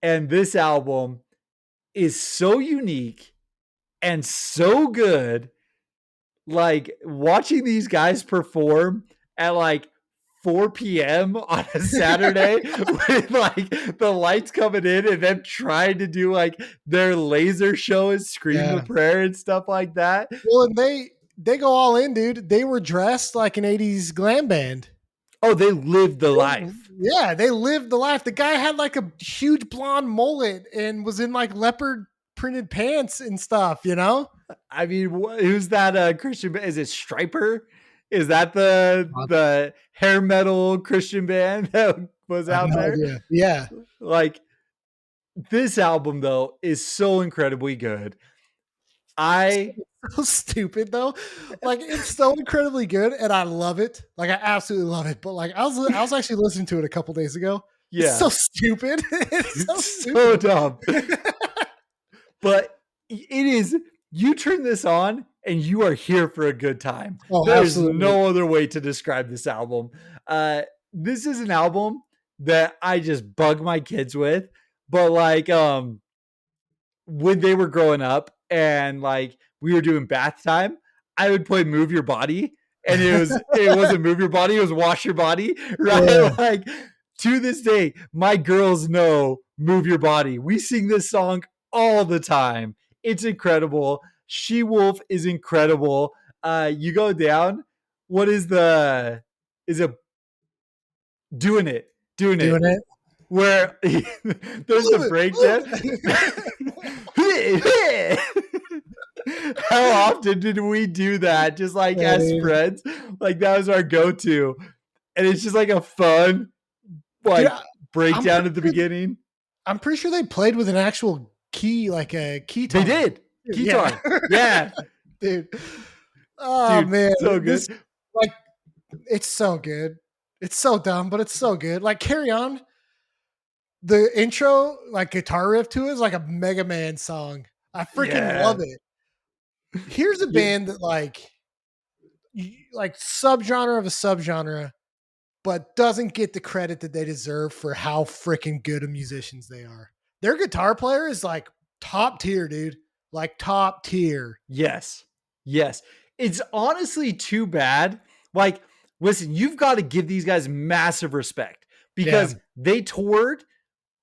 And this album is so unique and so good. Like watching these guys perform at like 4 p.m. on a Saturday with like the lights coming in and them trying to do like their laser show and scream the Yeah. prayer and stuff like that. Well, and they go all in, dude. They were dressed like an 80s glam band. Oh, they lived the life. Yeah, they lived the life. The guy had like a huge blonde mullet and was in like leopard printed pants and stuff, you know? I mean, who's that Christian? Is it Striper? Is that the hair metal Christian band that was I have out no there? idea. Yeah. Like this album though is so incredibly good. I So stupid though. Like it's so incredibly good and I love it. Like I absolutely love it. But like I was actually listening to it a couple days ago. It's yeah, so stupid. It's so it's so stupid. dumb. But it is you turn this on and you are here for a good time. Oh, There's absolutely. no other way to describe this album. This is an album that I just bug my kids with, but like when they were growing up and like we were doing bath time, I would play Move Your Body. And it wasn't Move Your Body, it was Wash Your Body, Yeah. right? Like to this day, my girls know Move Your Body. We sing this song all the time. It's incredible. She Wolf is incredible. You go down. What is it doing it? Doing Doing it. it. Where there's the breakdown. How often did we do that? Just like Yeah, as dude. friends, like that was our go-to, and it's just like a fun Dude, like I'm breakdown pretty at the sure beginning. I'm pretty sure they played with an actual key, like a They keytar. did Yeah. guitar, yeah, Dude. Oh dude, man. so This good. like it's so good. It's so dumb, but it's so good. Like Carry On, the intro, like guitar riff to it is like a Mega Man song. I freaking love Yeah, it. Here's a yeah, band that like subgenre of a subgenre, but doesn't get the credit that they deserve for how freaking good of musicians they are. Their guitar player is like top tier, dude. Like top tier. yes, yes. It's honestly too bad. Like, listen, you've got to give these guys massive respect Yeah. because they toured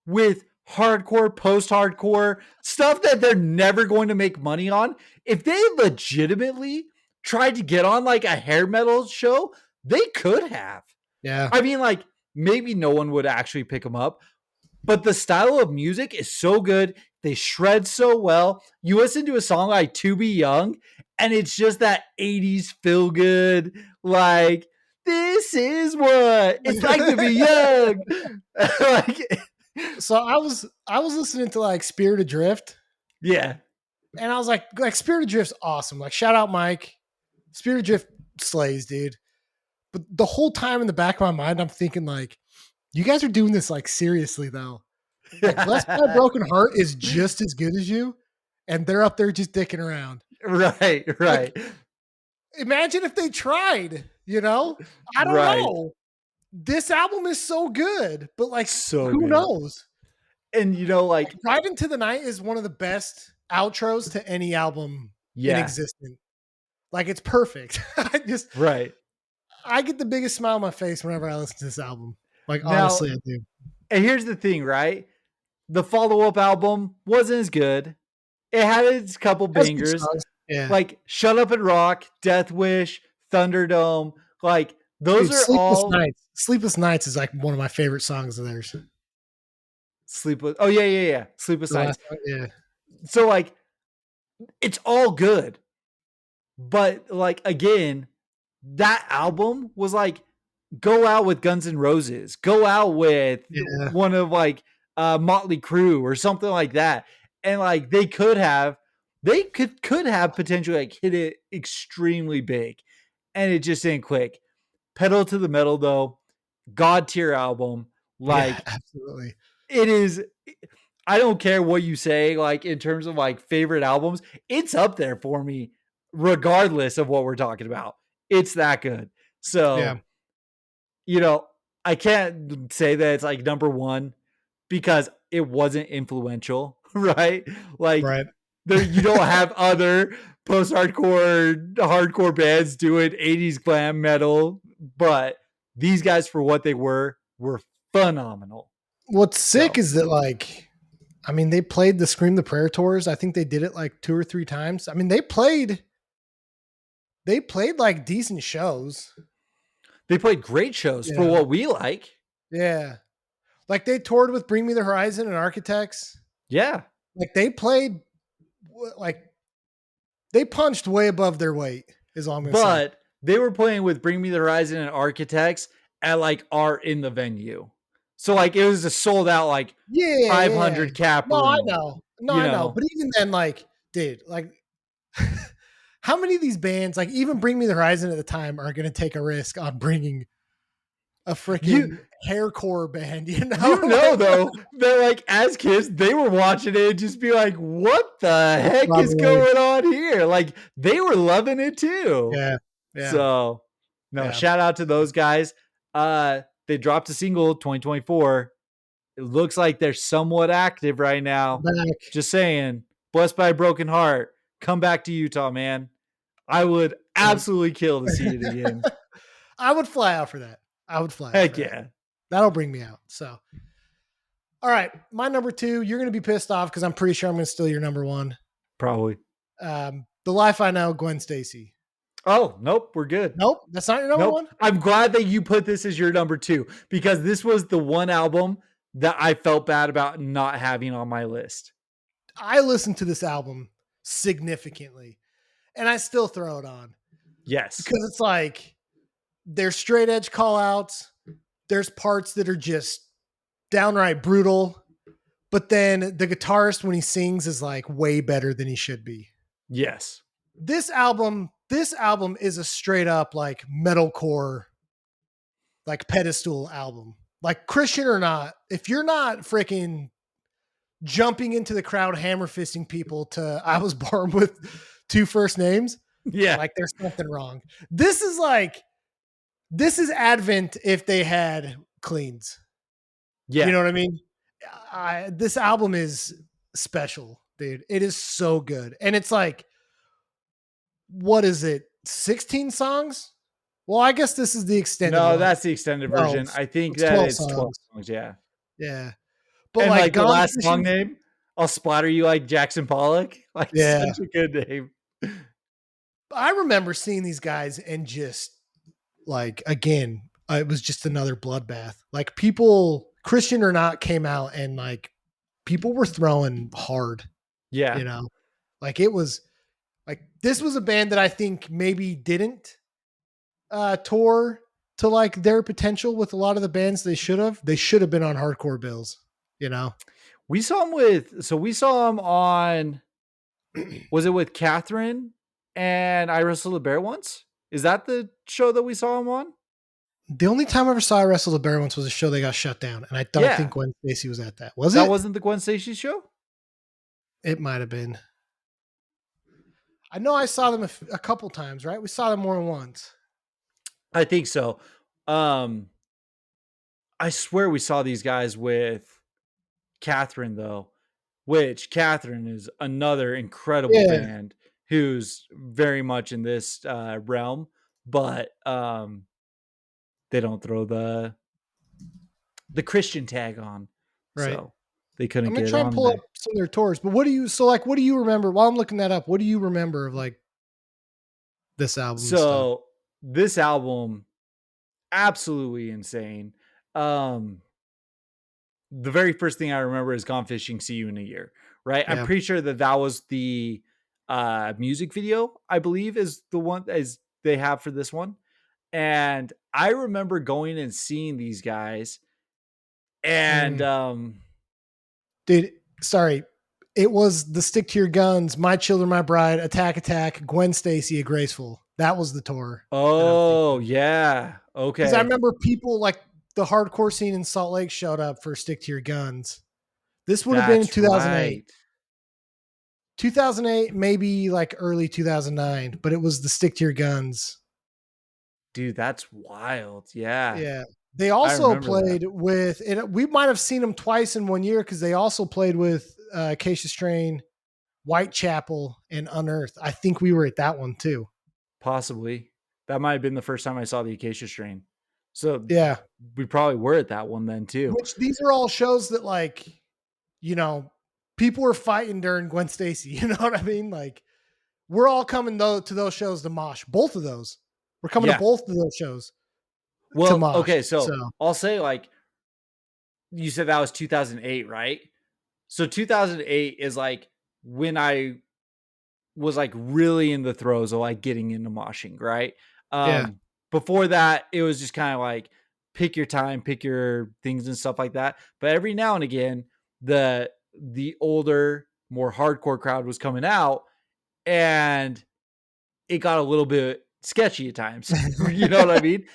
with hardcore, post hardcore stuff that they're never going to make money on. If they legitimately tried to get on like a hair metal show, They could have. Yeah. I mean, like, maybe no one would actually pick them up, but the style of music is so good. They shred so well. You listen to a song like To Be Young, and it's just that 80s feel good, like, this is what it's like to be young. Like, So I was listening to like Spirit Adrift, yeah. and I was like Spirit Adrift's awesome. Like shout out Mike. Spirit Adrift slays, dude. But the whole time in the back of my mind, I'm thinking like, you guys are doing this like seriously though. Like Blessed by a Broken Heart is just as good as you, and they're up there just dicking around. Right, Like, right, imagine if they tried, you know? I don't right. know. This album is so good, but like, So who good. knows? And Like, Ride Into the Night is one of the best outros to any album in yeah, existence. Like, it's perfect. right. I get the biggest smile on my face whenever I listen to this album. Like, Now, honestly, I do. and here's the thing, right? The follow-up album wasn't as good. It had its couple Has good bangers, songs. Yeah. like Shut Up and Rock, Death Wish, Thunderdome. Like, those Dude, are all Sleepless Nights is like one of my favorite songs of theirs. Sleepless. Oh yeah, yeah, yeah. Sleepless The Nights. last one, yeah. So like, it's all good. But like again, that album was like, go out with Guns N' Roses, go out with Yeah. one of like Motley Crue or something like that. And like they could have potentially like hit it extremely big. And it just didn't click. Pedal to the Metal though, God tier album. Yeah, Like absolutely. it is, I don't care what you say, like in terms of like favorite albums, it's up there for me, regardless of what we're talking about. It's that good. Yeah. So, I can't say that it's like number one because it wasn't influential, right? Like Right. there, you don't have other hardcore bands doing 80s glam metal, but these guys, for what they were phenomenal. What's sick So is that like, I mean, they played the Scream the Prayer tours. I think they did it like 2 or 3 times. I mean, they played like decent shows. they played great shows for Yeah. what we like. Yeah. Like they toured with Bring Me the Horizon and Architects. Yeah. Like they played like they punched way above their weight, is all I'm gonna say. But they were playing with Bring Me the Horizon and Architects at like art in the venue. So like it was a sold out like Yeah, yeah. 500 cap No, I room, know. No, you I know. know. But even then, like, dude, like how many of these bands, like even Bring Me the Horizon at the time, are gonna take a risk on bringing a You freaking haircore band, you know? you know though that like as kids they were watching it and just be like, what the heck is Probably. going on here? Like they were loving it too. Yeah. Yeah. So no, Yeah. shout out to those guys. They dropped a single 2024. It looks like they're somewhat active right now. Back. Just saying. Blessed by a Broken Heart. Come back to Utah, man. I would absolutely kill to see it again. I would fly out for that. I would fly out Heck for that. yeah. That'll bring me out. So, all right, my number 2. You're going to be pissed off because I'm pretty sure I'm going to steal your number 1. Probably. The Life I Know, Gwen Stacy. Oh, nope. We're good. Nope, that's not your number Nope. 1. I'm glad that you put this as your number 2 because this was the one album that I felt bad about not having on my list. I listened to this album significantly, and I still throw it on Yes. because it's like there's straight edge call outs. There's parts that are just downright brutal, but then the guitarist when he sings is like way better than he should be. Yes. This album is a straight up like metalcore, like pedestal album. Like Christian or not, if you're not freaking jumping into the crowd, hammer fisting people to I Was Born with 2 first names, Yeah. like there's something wrong. This is Advent if they had cleans. Yeah. You know what I mean? This album is special, dude. It is so good. And it's like, what is it? 16 songs? Well, I guess this is the extended No, one. that's the extended 12. version. I think It's that 12 it's 12 songs. songs. Yeah. Yeah. But And like the Gone last song Fishing, name, I'll splatter you like Jackson Pollock. Like yeah. such a good name. I remember seeing these guys and just like again, it was just another bloodbath. Like people, Christian or not, came out and like people were throwing hard, Yeah. you know, like it was like this was a band that I think maybe didn't tour to like their potential with a lot of the bands they should have. They should have been on hardcore bills, you know. We saw him on, was it with Catherine and I Wrestled the Bear once? Is that the show that we saw him on? The only time I ever saw I Wrestle the Bear once was a show they got shut down, and I don't think Yeah. Gwen Stacy was at that. Was That it? wasn't the Gwen Stacy show? It might have been. I know I saw them a couple times, right? We saw them more than once. I think so. Um, I swear we saw these guys with Catherine though, which Catherine is another incredible Yeah, band who's very much in this realm, but they don't throw the Christian tag on, right. so they couldn't I'm gonna get try and on pull up there. some of their tours. But what do you so like? What do you remember? While I'm looking that up, what do you remember of like this album and stuff? So this album, absolutely insane. Um, the very first thing I remember is Gone Fishing, See You in a Year, right? I'm Yeah. pretty sure that that was the music video, I believe, is the one as they have for this one. And I remember going and seeing these guys, and Mm. Dude, sorry. It was the Stick to Your Guns, My Children, My Bride, Attack Attack, Gwen Stacy, A Graceful. That was the tour that I'm oh thinking. yeah, Because I okay, remember people like the hardcore scene in Salt Lake showed up for Stick to Your Guns. This would have been in that's 2008. right, 2008, maybe like early 2009, but it was the Stick to Your Guns. dude, that's wild. Yeah, Yeah. They I also remember that. played with, and we might have seen them twice in one year because they also played with Acacia Strain, Whitechapel, and Unearth. I think we were at that one too. Possibly that might have been the first time I saw the Acacia Strain. So Yeah. we probably were at that one then too. Which these are all shows that like, you know, people were fighting during Gwen Stacy. You know what I mean? Like, we're all coming though to those shows to mosh. Both of those. We're coming to Yeah. both of those shows to Well, mosh. okay, So so I'll say like you said that was 2008, right? So 2008 is like when I was like really in the throes of like getting into moshing, right? yeah. Before that, it was just kind of like pick your time, pick your things and stuff like that. But every now and again, the older, more hardcore crowd was coming out, and it got a little bit sketchy at times. You know what I mean?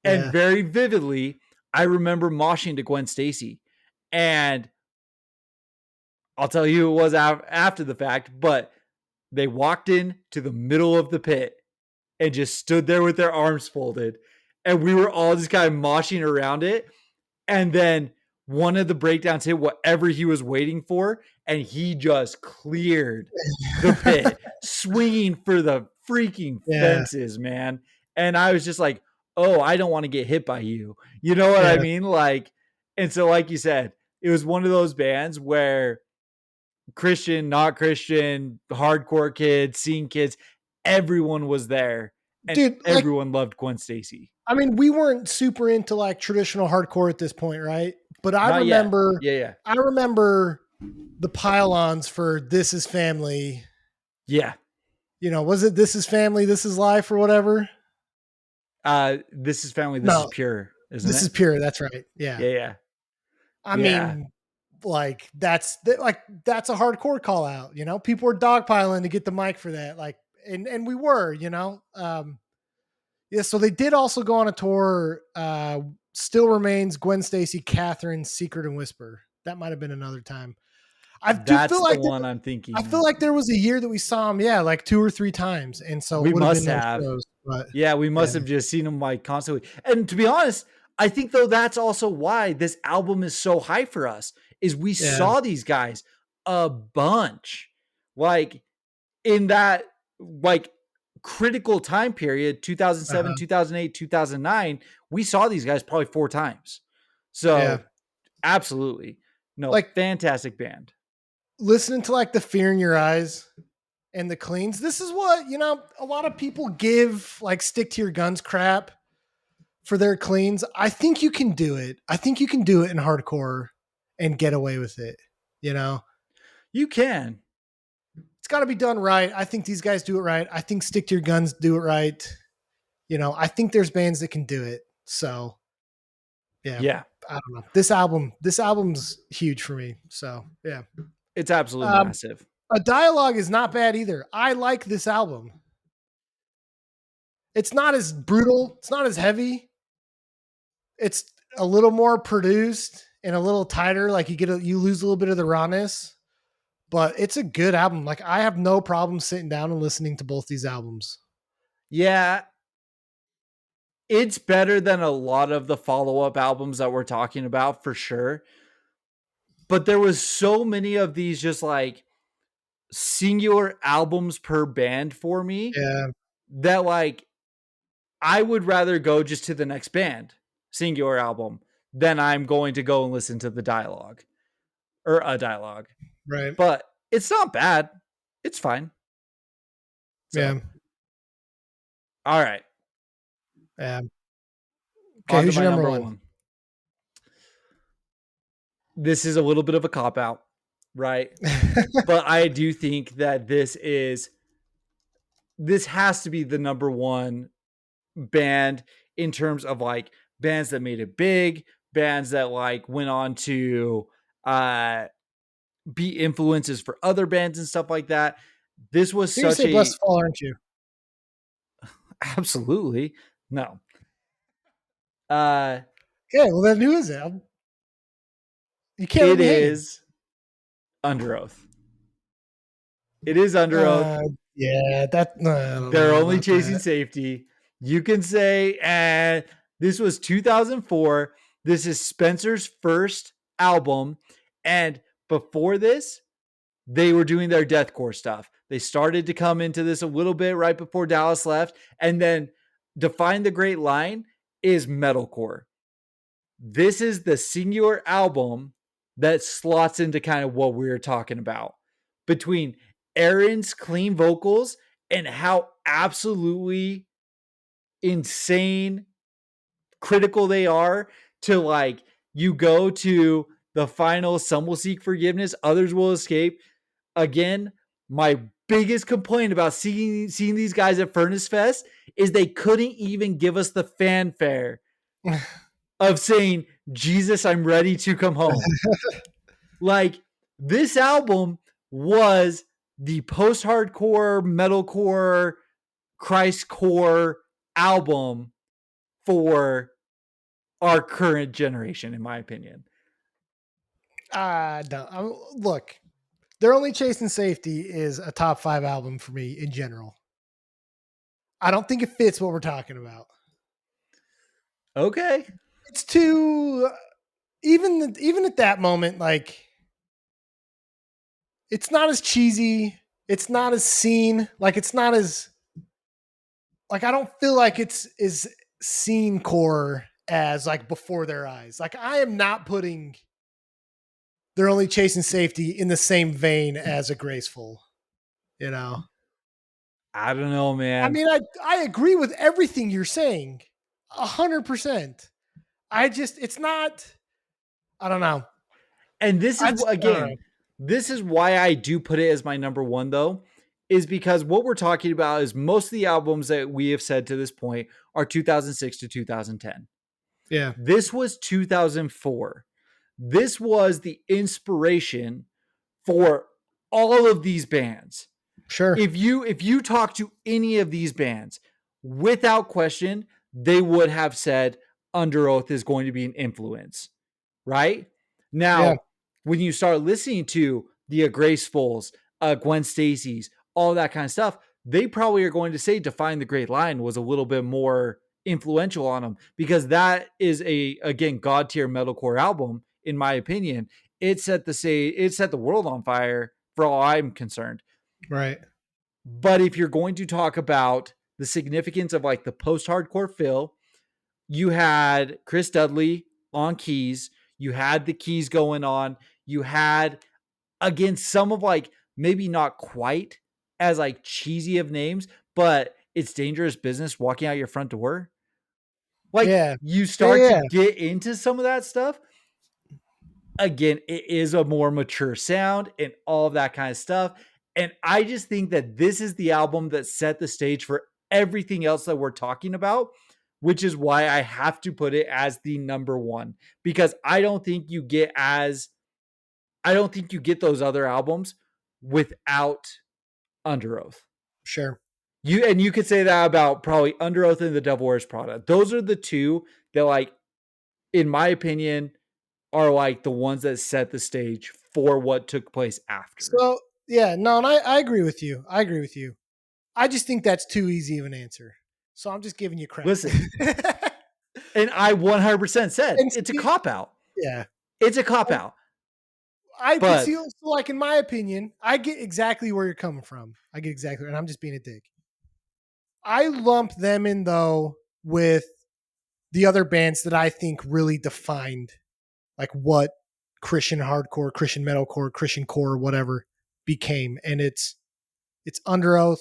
And Yeah. very vividly, I remember moshing to Gwen Stacy, and I'll tell you it was after the fact, but they walked in to the middle of the pit and just stood there with their arms folded. And we were all just kind of moshing around it. And then one of the breakdowns hit whatever he was waiting for, and he just cleared the pit, swinging for the freaking Yeah. fences, man. And I was just like, oh, I don't want to get hit by you. You know what I Yeah. mean? Like, and so, like you said, it was one of those bands where Christian, not Christian, hardcore kids, scene kids, everyone was there and Dude, like, everyone loved Gwen Stacy. I mean, we weren't super into like traditional hardcore at this point, right? But Not yet. Yeah, yeah. I remember the pylons for This Is Family. Yeah. You know, was it This Is Family, This Is Life or whatever? This is family, this is No, pure, isn't This Is it? Pure. That's right. Yeah. Yeah, yeah. I Yeah. mean, like that's a hardcore call out, you know? People were dogpiling to get the mic for that. Like, and we were, you know. Yeah, so they did also go on a tour. Still Remains, Gwen Stacy, Catherine, Secret and Whisper. That might have been another time. I do feel That's the like one I'm I feel thinking. like there was a year that we saw him, yeah, like 2 or 3 times, and so it We would have must been those have. shows, but Yeah, we yeah, must have just seen them like constantly. And to be honest, I think though that's also why this album is so high for us is we yeah, saw these guys a bunch. Like in that like critical time period 2007, uh-huh, 2008, 2009, we saw these guys probably 4 times. yeah. So absolutely. No, Like, fantastic band. listening to, like, the Fear in Your Eyes and the Cleans, this is what, you know, a lot of people give, like, Stick to Your Guns crap, for their cleans. I think you can do it. I think you can do it in hardcore and get away with it. You know, You can. it's got to be done right. I think these guys do it right. I think Stick to Your Guns do it right. You know, I think there's bands that can do it. So yeah, Yeah. I don't know. This album's huge for me. So yeah. It's absolutely Um, massive. a dialogue is not bad either. I like this album. It's not as brutal. It's not as heavy. It's a little more produced and a little tighter. Like you lose a little bit of the rawness, but it's a good album. Like I have no problem sitting down and listening to both these albums. Yeah, it's better than a lot of the follow-up albums that we're talking about for sure. But there was so many of these just like singular albums per band for me Yeah, that like I would rather go just to the next band, singular album, than I'm going to go and listen to the dialogue or a dialogue. right. But it's not bad. It's fine. So, Yeah, all right. yeah. Okay, On to who's your my number number one? one. This is a little bit of a cop out, right? But I do think that this has to be the number one band in terms of like bands that made it big, bands that like went on to uh be influences for other bands and stuff like that. This was You're gonna such say Blessed a Fall, aren't you? absolutely no. Uh Okay, well then who is it? You can't leave it me hanging. is Under Oath. It is Under Oath. Uh, yeah, that no, I don't They're know only about chasing that. safety. You can say, this was 2004. This is Spencer's first album. And before this, they were doing their deathcore stuff. They started to come into this a little bit right before Dallas left. And then Define the Great Line is metalcore. This is the singular album that slots into kind of what we were talking about between Aaron's clean vocals and how absolutely insane critical they are to like you go to the final some will seek forgiveness others will escape again my biggest complaint about seeing these guys at Furnace Fest is they couldn't even give us the fanfare of saying Jesus I'm ready to come home. Like this album was the post-hardcore metalcore Christcore album for our current generation, in my opinion. Look, They're Only Chasing Safety is a top 5 album for me in general. I don't think it fits what we're talking about. Okay. It's too even at that moment, like it's not as cheesy. It's not as seen. Like it's not as like I don't feel like it's as scene core as like Before Their Eyes. Like I am not putting They're Only Chasing Safety in the same vein as a Graceful. You know. I don't know, I man. mean, I agree with everything you're saying, 100%. It's not. I don't know. And this is I don't know. again, this is why I do put it as my number one though, is because what we're talking about is most of the albums that we have said to this point are 2006 to 2010. Yeah, This was 2004. This was the inspiration for all of these bands. sure. If you talk to any of these bands, without question, they would have said Underoath is going to be an influence, right? Yeah, Now, when you start listening to the Gracefuls, Gwen Stacy's, all that kind of stuff, they probably are going to say Define the Great Line was a little bit more influential on them because that is a again god tier metalcore album in my opinion. It set the world on fire for all I'm concerned. right. But if you're going to talk about the significance of like the post hardcore feel, you had Chris Dudley on keys, you had the keys going on, you had again some of like maybe not quite as like cheesy of names, but it's dangerous business walking out your front door. Like, Yeah. you Yeah, start to yeah. get into some of that stuff. Again, it is a more mature sound and all of that kind of stuff. And I just think that this is the album that set the stage for everything else that we're talking about, which is why I have to put it as the number one, because I don't think you get those other albums without Under Oath. Sure. You could say that about probably Under Oath and The Devil Wears Prada. Those are the two that, like, in my opinion, are like the ones that set the stage for what took place after. So, yeah, no, and I agree with you. I agree with you. I just think that's too easy of an answer. So I'm just giving you credit. Listen, and I 100% said And it's a cop out. yeah. It's a cop out. But But see, so like in my opinion, I get exactly where you're coming from. I get exactly, and I'm just being a dick. I lump them in though with the other bands that I think really defined like what Christian hardcore, Christian metalcore, Christian core, whatever became, and it's Under Oath,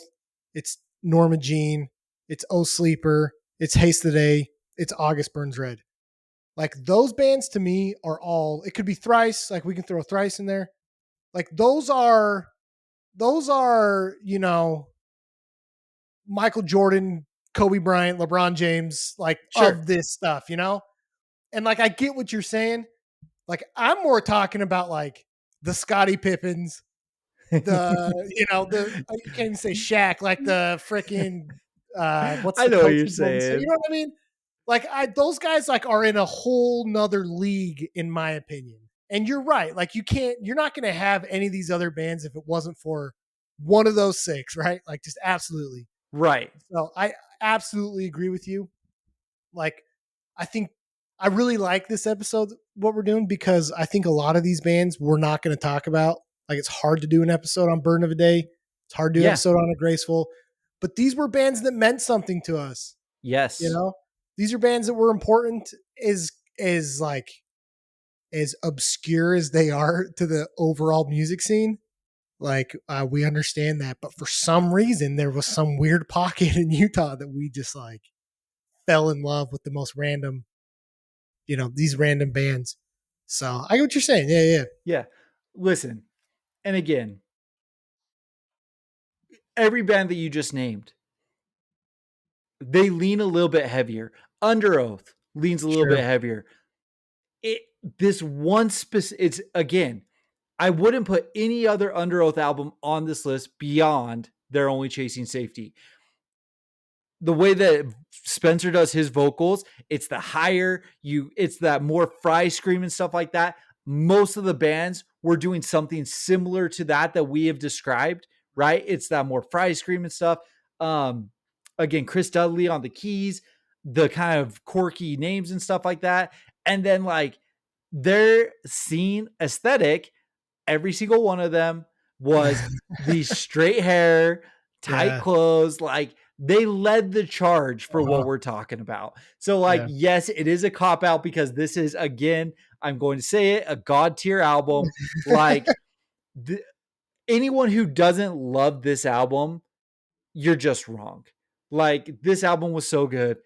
it's Norma Jean, it's Oh Sleeper, it's Haste the Day, it's August Burns Red. Like those bands to me are all. It could be Thrice. Like we can throw Thrice in there. Like those are Michael Jordan, Kobe Bryant, LeBron James, like sure. of this stuff, and like I get what you're saying. Like I'm more talking about like the Scottie Pippins, you can't even say Shaq, like the freaking what's I the know what coach you're from Golden State? You saying. know what I mean? Like those guys like are in a whole nother league, in my opinion. And you're right. Like you're not gonna have any of these other bands if it wasn't for one of those six, right? Like just absolutely. Right. So I absolutely agree with you. Like I think I really like this episode, what we're doing, because I think a lot of these bands we're not going to talk about. Like it's hard to do an episode on Burden of a Day. It's hard to do an Yeah. episode on a Graceful. But these were bands that meant something to us. You Yes. know? These are bands that were important as like as obscure as they are to the overall music scene. Like we understand that, but for some reason there was some weird pocket in Utah that we just like fell in love with the most random, these random bands. So I get what you're saying. Yeah, yeah. Yeah. Listen, and again, every band that you just named, they lean a little bit heavier. Under Oath leans a little bit Sure. heavier. It this one specific. It's again, I wouldn't put any other Under Oath album on this list beyond They're Only Chasing Safety. The way that Spencer does his vocals, it's the higher it's that more fry scream and stuff like that. Most of the bands were doing something similar to that we have described, right? It's that more fry scream and stuff. Um, Again, Chris Dudley on the keys, the kind of quirky names and stuff like that. And then like their scene aesthetic, every single one of them was the straight hair, tight Yeah. clothes, like they led the charge for what Uh-huh. we're talking about. So, like, Yeah. yes, it is a cop out because this is, again, I'm going to say it, a god tier album. Like, th- anyone who doesn't love this album, you're just wrong. Like, this album was so good.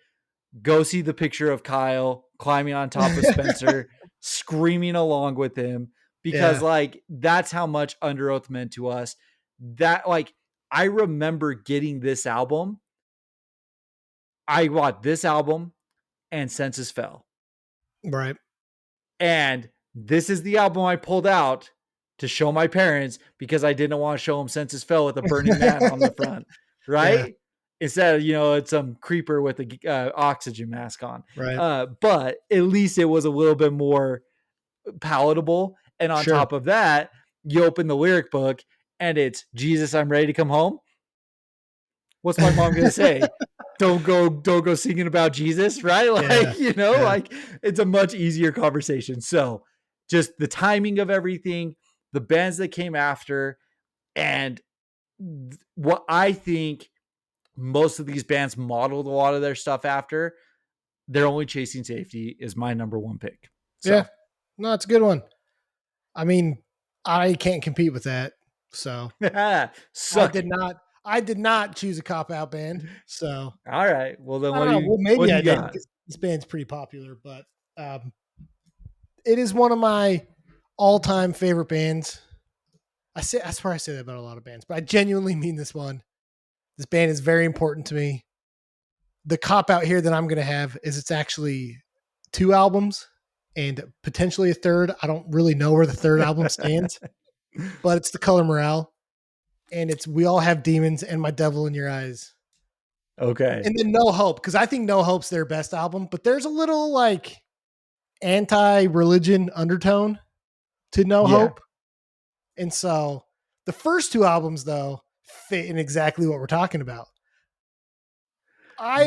Go see the picture of Kyle climbing on top of Spencer, screaming along with him, because, Yeah. like, that's how much Under Oath meant to us. That, like, I remember getting this album. I bought this album and Census Fell. Right. And this is the album I pulled out to show my parents because I didn't want to show them Census Fell with a burning man on the front, Yeah. right? Instead of, it's some creeper with a oxygen mask on. Right. But at least it was a little bit more palatable. And on Sure. top of that, you open the lyric book and it's Jesus, I'm ready to come home. What's my mom gonna say? Don't go singing about Jesus, right? Yeah. Like, Yeah. like it's a much easier conversation. So just the timing of everything, the bands that came after, and what I think most of these bands modeled a lot of their stuff after, They're Only Chasing Safety is my number one pick. Yeah. So No, it's a good one. I mean, I can't compete with that. So I suck did it. not I did not choose a cop out band. So All right. Well then I don't know. Well, what maybe do I you didn't. got? This band's pretty popular, but um, it is one of my all-time favorite bands. I swear I say that about a lot of bands, but I genuinely mean this one. This band is very important to me. The cop out here that I'm going to have is it's actually two albums and potentially a third. I don't really know where the third album stands, but it's The Color Morale, and it's We All Have Demons and My Devil in Your Eyes. Okay. And then No Hope, because I think No Hope's their best album, but there's a little like anti-religion undertone to No Yeah. Hope. And so the first two albums though fit in exactly what we're talking about.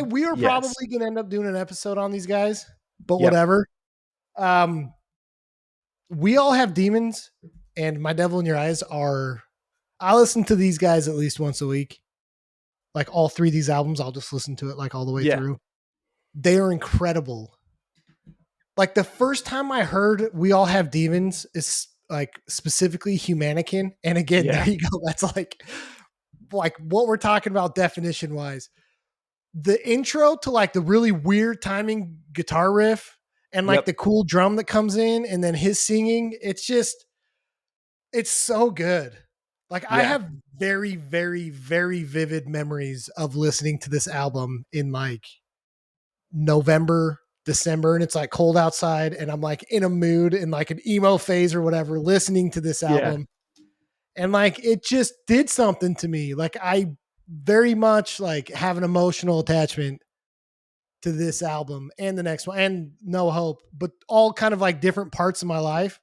We are Yes. probably gonna end up doing an episode on these guys, but Yep. whatever. Um we All Have Demons and My Devil in Your Eyes are I listen to these guys at least once a week. Like all three of these albums, I'll just listen to it like all the way Yeah. through. They are incredible. Like the first time I heard We All Have Demons is like specifically Humanican. And again, there Yeah. you go. That's like what we're talking about definition wise. The intro to like the really weird timing guitar riff and like Yep. the cool drum that comes in and then his singing, it's so good. Like I Yeah. have very, very, very vivid memories of listening to this album in like November, December, and it's like cold outside, and I'm like in a mood in like an emo phase or whatever, listening to this Yeah. album. And like it just did something to me. Like I very much like have an emotional attachment to this album and the next one and No Hope, but all kind of like different parts of my life.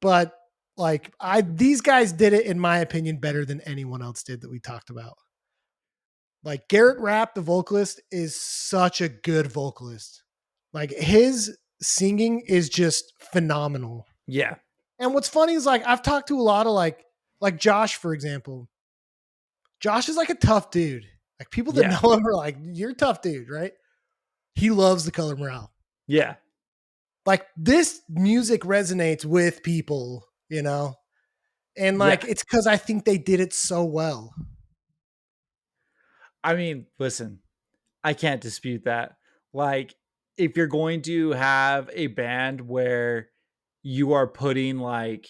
But like these guys did it in my opinion better than anyone else did that we talked about. Like Garrett Rapp, the vocalist, is such a good vocalist. Like his singing is just phenomenal. Yeah. And what's funny is like I've talked to a lot of like Josh, for example. Josh is like a tough dude. Like people that Yeah. know him are like, you're a tough dude, right? He loves The Color Morale. Yeah. Like this music resonates with people, you know? And Yeah. like it's because I think they did it so well. I mean, listen, I can't dispute that. Like, if you're going to have a band where you are putting like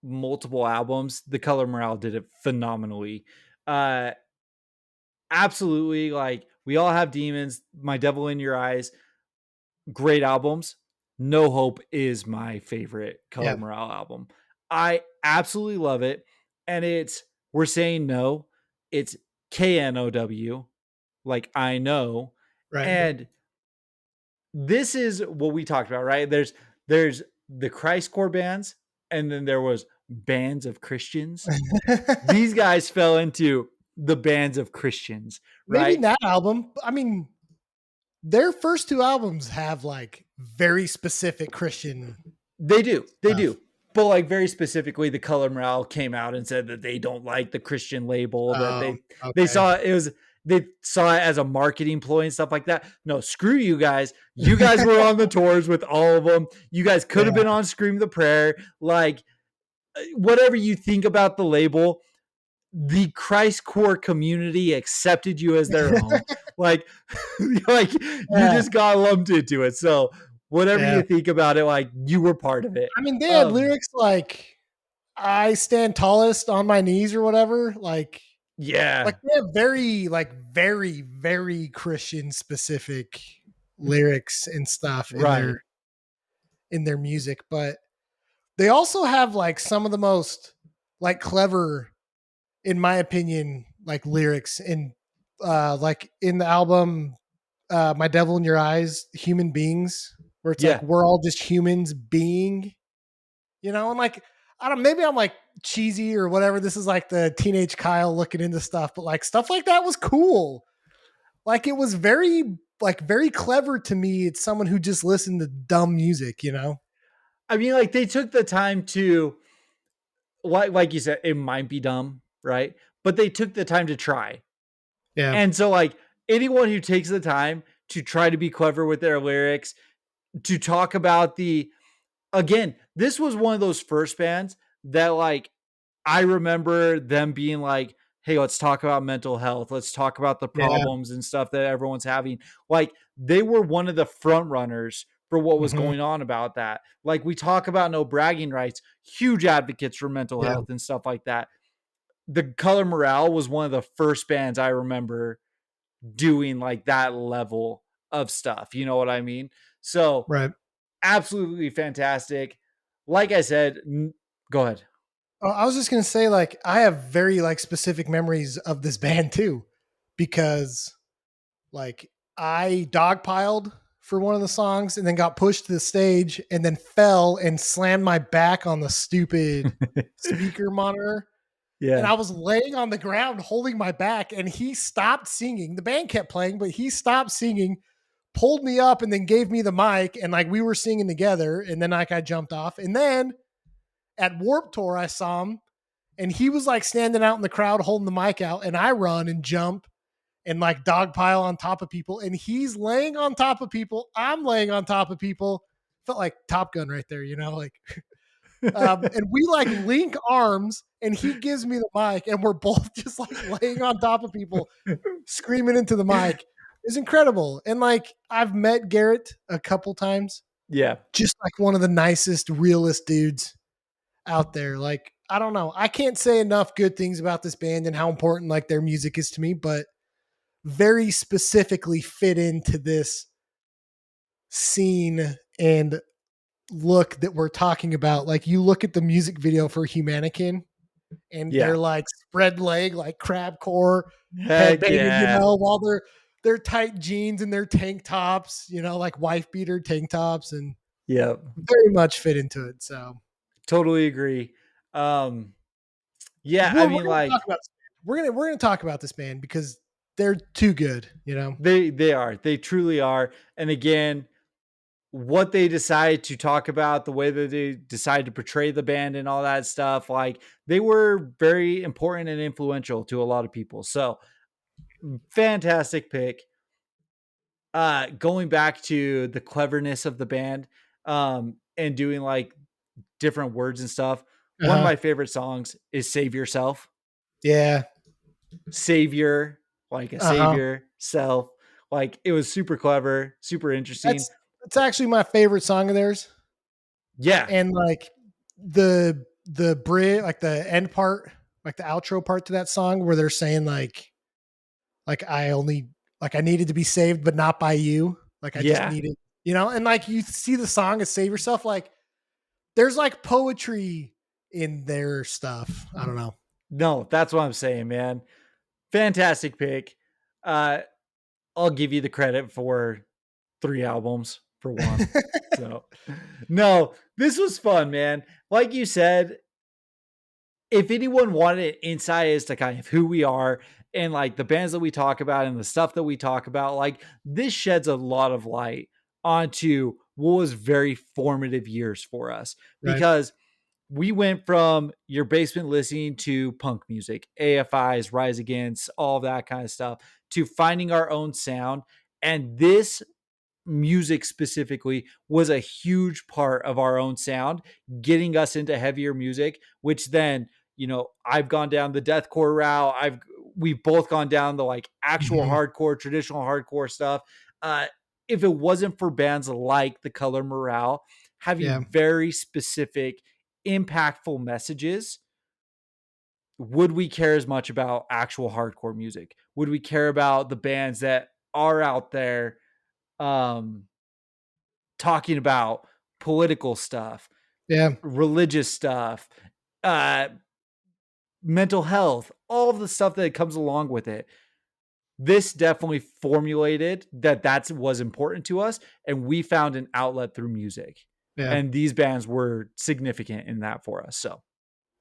multiple albums, The Color Morale did it phenomenally. Uh Absolutely, like We All Have Demons, My Devil in Your Eyes, great albums. No Hope is my favorite Color Yeah. Morale album. I absolutely love it. And it's We're Saying No. It's KNOW, like I know. Right. And this is what we talked about, right? There's the Christcore bands, and then there was bands of Christians. These guys fell into the bands of Christians, Maybe right? that album. I mean, their first two albums have like very specific Christian They do. They stuff. do. But like very specifically, the Color Morale came out and said that they don't like the Christian label, that Oh, they okay. saw it was they saw it as a marketing ploy and stuff like that. No, screw you guys. You guys were on the tours with all of them. You guys could have Yeah. been on Scream the Prayer. Like whatever you think about the label, the Christcore community accepted you as their own. Like, like you Yeah. just got lumped into it. So whatever Yeah. you think about it, like you were part of it. I mean, they had Um, lyrics like "I stand tallest on my knees" or whatever. Like yeah, they have very, very Christian specific lyrics and stuff right. in their music, but they also have like some of the most like clever, in my opinion, like lyrics in like in the album My Devil in Your Eyes, Human Beings, where it's like Yeah. we're all just humans being, you know, and like I don't maybe I'm like cheesy or whatever. This is like the teenage Kyle looking into stuff, but like stuff like that was cool. Like it was very clever to me. It's someone who just listened to dumb music, you know? I mean, like they took the time to like you said, it might be dumb, right? But they took the time to try. Yeah. And so like anyone who takes the time to try to be clever with their lyrics, to talk about the again, this was one of those first bands that like I remember them being like, hey, let's talk about mental health. Let's talk about the Yeah. problems and stuff that everyone's having. Like they were one of the front runners for what was Mhm. going on about that. Like we talk about no bragging rights, huge advocates for mental Yeah. health and stuff like that. The Color Morale was one of the first bands I remember doing like that level of stuff. You know what I mean? So Right. absolutely fantastic. Like I said, go ahead. I was just gonna say, like, I have very like specific memories of this band too, because like I dogpiled for one of the songs and then got pushed to the stage and then fell and slammed my back on the stupid speaker monitor. And Yeah. I was laying on the ground holding my back, and he stopped singing. The band kept playing, but he stopped singing, pulled me up, and then gave me the mic. And like we were singing together. And then like I jumped off. And then at Warp Tour, I saw him, and he was like standing out in the crowd holding the mic out. And I run and jump and like dogpile on top of people. And he's laying on top of people. I'm laying on top of people. Felt like Top Gun right there, you know, like and we like link arms and he gives me the mic and we're both just like laying on top of people screaming into the mic. It's incredible. And like I've met Garrett a couple times, Yeah. just like one of the nicest, realest dudes out there. Like, I don't know. I can't say enough good things about this band and how important like their music is to me, but very specifically fit into this scene and look that we're talking about. Like you look at the music video for Humanican and Yeah. they're like spread leg, like crab core, Heck headbanging, you yeah. know, while they're tight jeans and their tank tops, you know, like wife beater tank tops, and Yep. very much fit into it. So Totally agree. Um, yeah, I we're mean, gonna talk like about we're gonna talk about this band because they're too good, you know. they truly are. And again, what they decide to talk about, the way that they decide to portray the band and all that stuff, like they were very important and influential to a lot of people. So fantastic pick. Going back to the cleverness of the band, and doing like different words and stuff. Uh One of huh. my favorite songs is Save Yourself. Yeah. Savior, like a Uh huh. savior, self. Like it was super clever, super interesting. That's actually my favorite song of theirs. Yeah. And like the bridge, like the end part, like the outro part to that song, where they're saying like I only like I needed to be saved, but not by you. Like I just Yeah. needed, you know, and like you see the song as Save Yourself, like there's like poetry in their stuff. I don't know. No, that's what I'm saying, man. Fantastic pick. Uh, I'll give you the credit for 3 albums for one. So, no, this was fun, man. Like you said, if anyone wanted an insight as to kind of who we are and like the bands that we talk about and the stuff that we talk about, like this sheds a lot of light onto what was very formative years for us Right. because we went from your basement listening to punk music, AFIs, Rise Against, all that kind of stuff, to finding our own sound. And this music specifically was a huge part of our own sound, getting us into heavier music, which then, I've gone down the deathcore route. We've both gone down the like actual Mhm. hardcore, traditional hardcore stuff. Uh, if it wasn't for bands like the Color Morale Yeah. having very specific, impactful messages, would we care as much about actual hardcore music? Would we care about the bands that are out there um talking about political stuff, Yeah. religious stuff, uh, mental health, all of the stuff that comes along with it. This definitely formulated that was important to us, and we found an outlet through music. Yeah. And these bands were significant in that for us. So,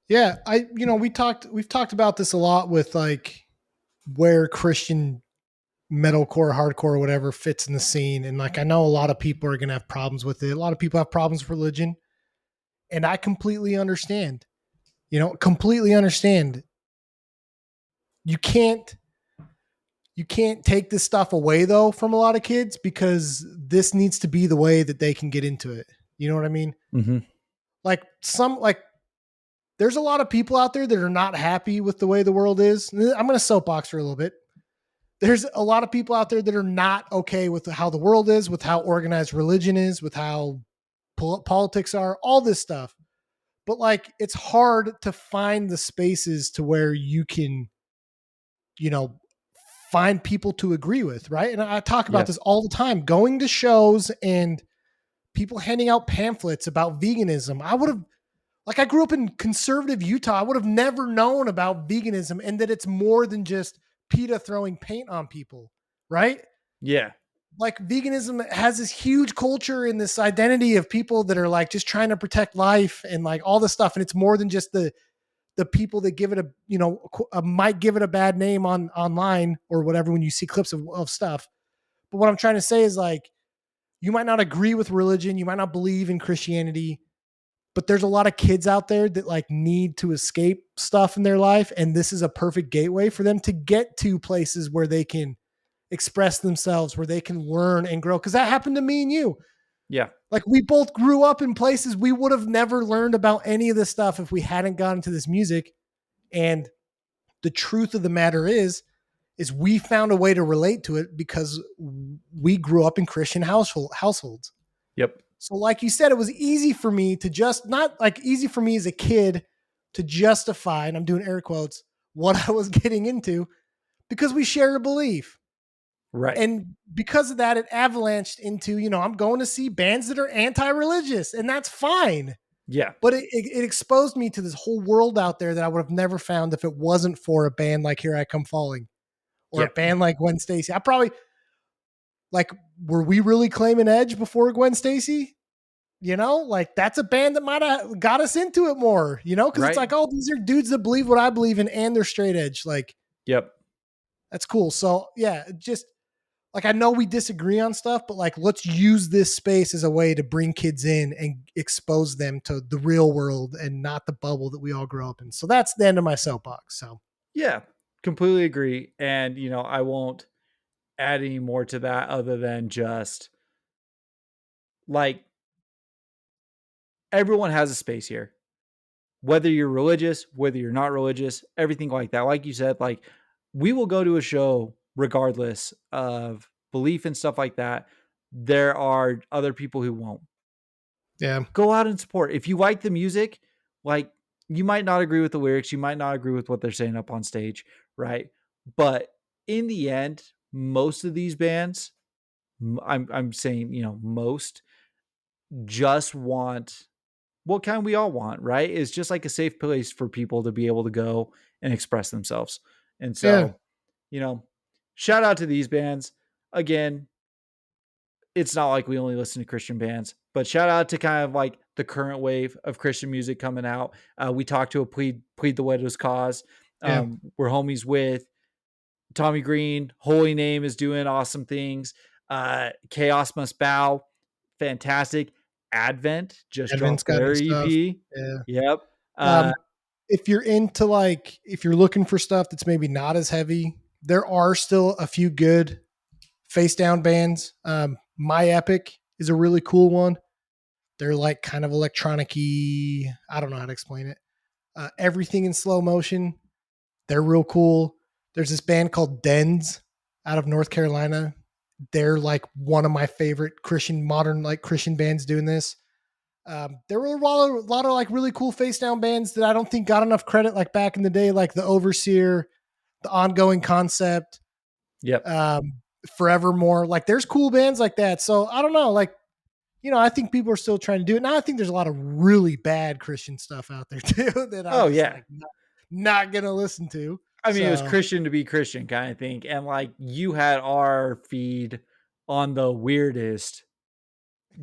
Yeah. We've talked about this a lot with like where Christian metalcore, hardcore, whatever fits in the scene. And like I know a lot of people are gonna have problems with it. A lot of people have problems with religion. And I completely understand. You know, completely understand. You can't you can't take this stuff away though from a lot of kids because this needs to be the way that they can get into it. You know what I mean? mhm. Like there's a lot of people out there that are not happy with the way the world is. I'm going to soapbox for a little bit. There's a lot of people out there that are not okay with how the world is, with how organized religion is, with how politics are, all this stuff. But like, it's hard to find the spaces to where you can, you know, find people to agree with, right? And I talk about Yeah. this all the time, going to shows and people handing out pamphlets about veganism. I would have, like, I grew up in conservative Utah. I would have never known about veganism and that it's more than just PETA throwing paint on people, right? Yeah. Like, veganism has this huge culture and this identity of people that are like just trying to protect life and like all this stuff. And it's more than just the people that give it a, you know, might give it a bad name on online or whatever when you see clips of stuff. But what I'm trying to say is, like, you might not agree with religion, you might not believe in Christianity, but there's a lot of kids out there that like need to escape stuff in their life, and this is a perfect gateway for them to get to places where they can express themselves, where they can learn and grow, because that happened to me and you. Yeah. Like, we both grew up in places we would have never learned about any of this stuff if we hadn't gotten to this music. And the truth of the matter is we found a way to relate to it because we grew up in Christian households. Yep. So like you said, it was easy for me to just, not like easy for me as a kid to justify, and I'm doing air quotes, what I was getting into, because we share a belief. Right. And because of that, it avalanched into, you know, I'm going to see bands that are anti-religious, and that's fine. Yeah. But it exposed me to this whole world out there that I would have never found if it wasn't for a band like Here I Come Falling or a Yeah. band like Gwen Stacy. I probably, like, were we really claiming edge before Gwen Stacy? You know, like, that's a band that might have got us into it more, you know, because it's Right. like, oh, these are dudes that believe what I believe in and they're straight edge. Like, Yep. that's cool. So yeah, just like, I know we disagree on stuff, but like, let's use this space as a way to bring kids in and expose them to the real world and not the bubble that we all grow up in. So that's the end of my soapbox. So Yeah. Completely agree. And, I won't add any more to that other than just like everyone has a space here. Whether you're religious, whether you're not religious, everything like that. Like you said, like we will go to a show regardless of belief and stuff like that. There are other people who won't. yeah, Go out and support. If you like the music, like you might not agree with the lyrics, you might not agree with what they're saying up on stage, right? But in the end, most of these bands, I'm saying, most just want what kind we all want, right? Is just like a safe place for people to be able to go and express themselves. And yeah, so, you know, shout out to these bands. Again, it's not like we only listen to Christian bands, but shout out to kind of like the current wave of Christian music coming out. We talked to a plead the widow's cause. yeah. We're homies with Tommy Green. Holy Name is doing awesome things. Chaos Must Bow, fantastic. Advent just Advent's dropped got their new stuff. EP. Yeah. Yep. Um, if you're into, like, if you're looking for stuff that's maybe not as heavy, there are still a few good face down bands. My Epic is a really cool one. They're like kind of electronic-y. I don't know how to explain it. Everything in Slow Motion. They're real cool. There's this band called Dens out of North Carolina. They're like one of my favorite modern like Christian bands doing this. There were a lot of like really cool face down bands that I don't think got enough credit, like back in the day, like the Overseer, the Ongoing Concept, yep. um, Forevermore. Like, there's cool bands like that. So I don't know, like, you know, I think people are still trying to do it. Now I think there's a lot of really bad Christian stuff out there too that I'm Oh just yeah. like not gonna listen to. I mean, it was So Christian to be Christian kind of thing. And like you had our feed on the weirdest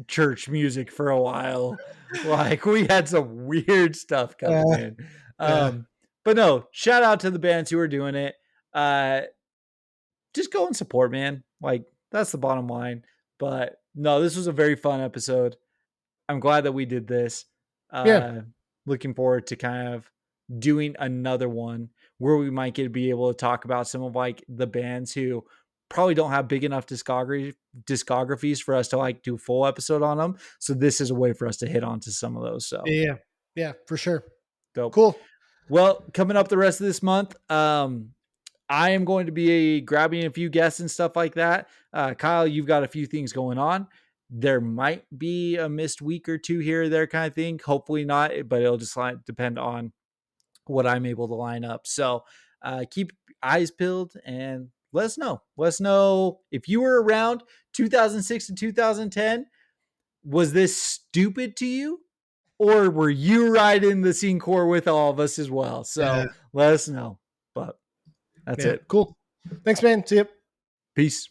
church music for a while. Like we had some weird stuff coming uh, in. yeah, Um, but no, shout out to the bands who are doing it. Uh, just go and support, man. Like that's the bottom line. But no, this was a very fun episode. I'm glad that we did this. yeah, Uh, Looking forward to kind of doing another one where we might get to be able to talk about some of like the bands who probably don't have big enough discographies for us to like do a full episode on them. So this is a way for us to hit on to some of those. So yeah, yeah, for sure. Dope. Cool. Well, coming up the rest of this month, I am going to be grabbing a few guests and stuff like that. Kyle, you've got a few things going on. There might be a missed week or two here or there kind of thing. Hopefully not, but it'll just depend on what I'm able to line up. So keep eyes peeled and let us know. Let us know if you were around 2006 to 2010. Was this stupid to you? Or were you right in the scene core with all of us as well? Yeah. So let us know. But that's Yeah. it. Cool. Thanks, man. See you. Peace.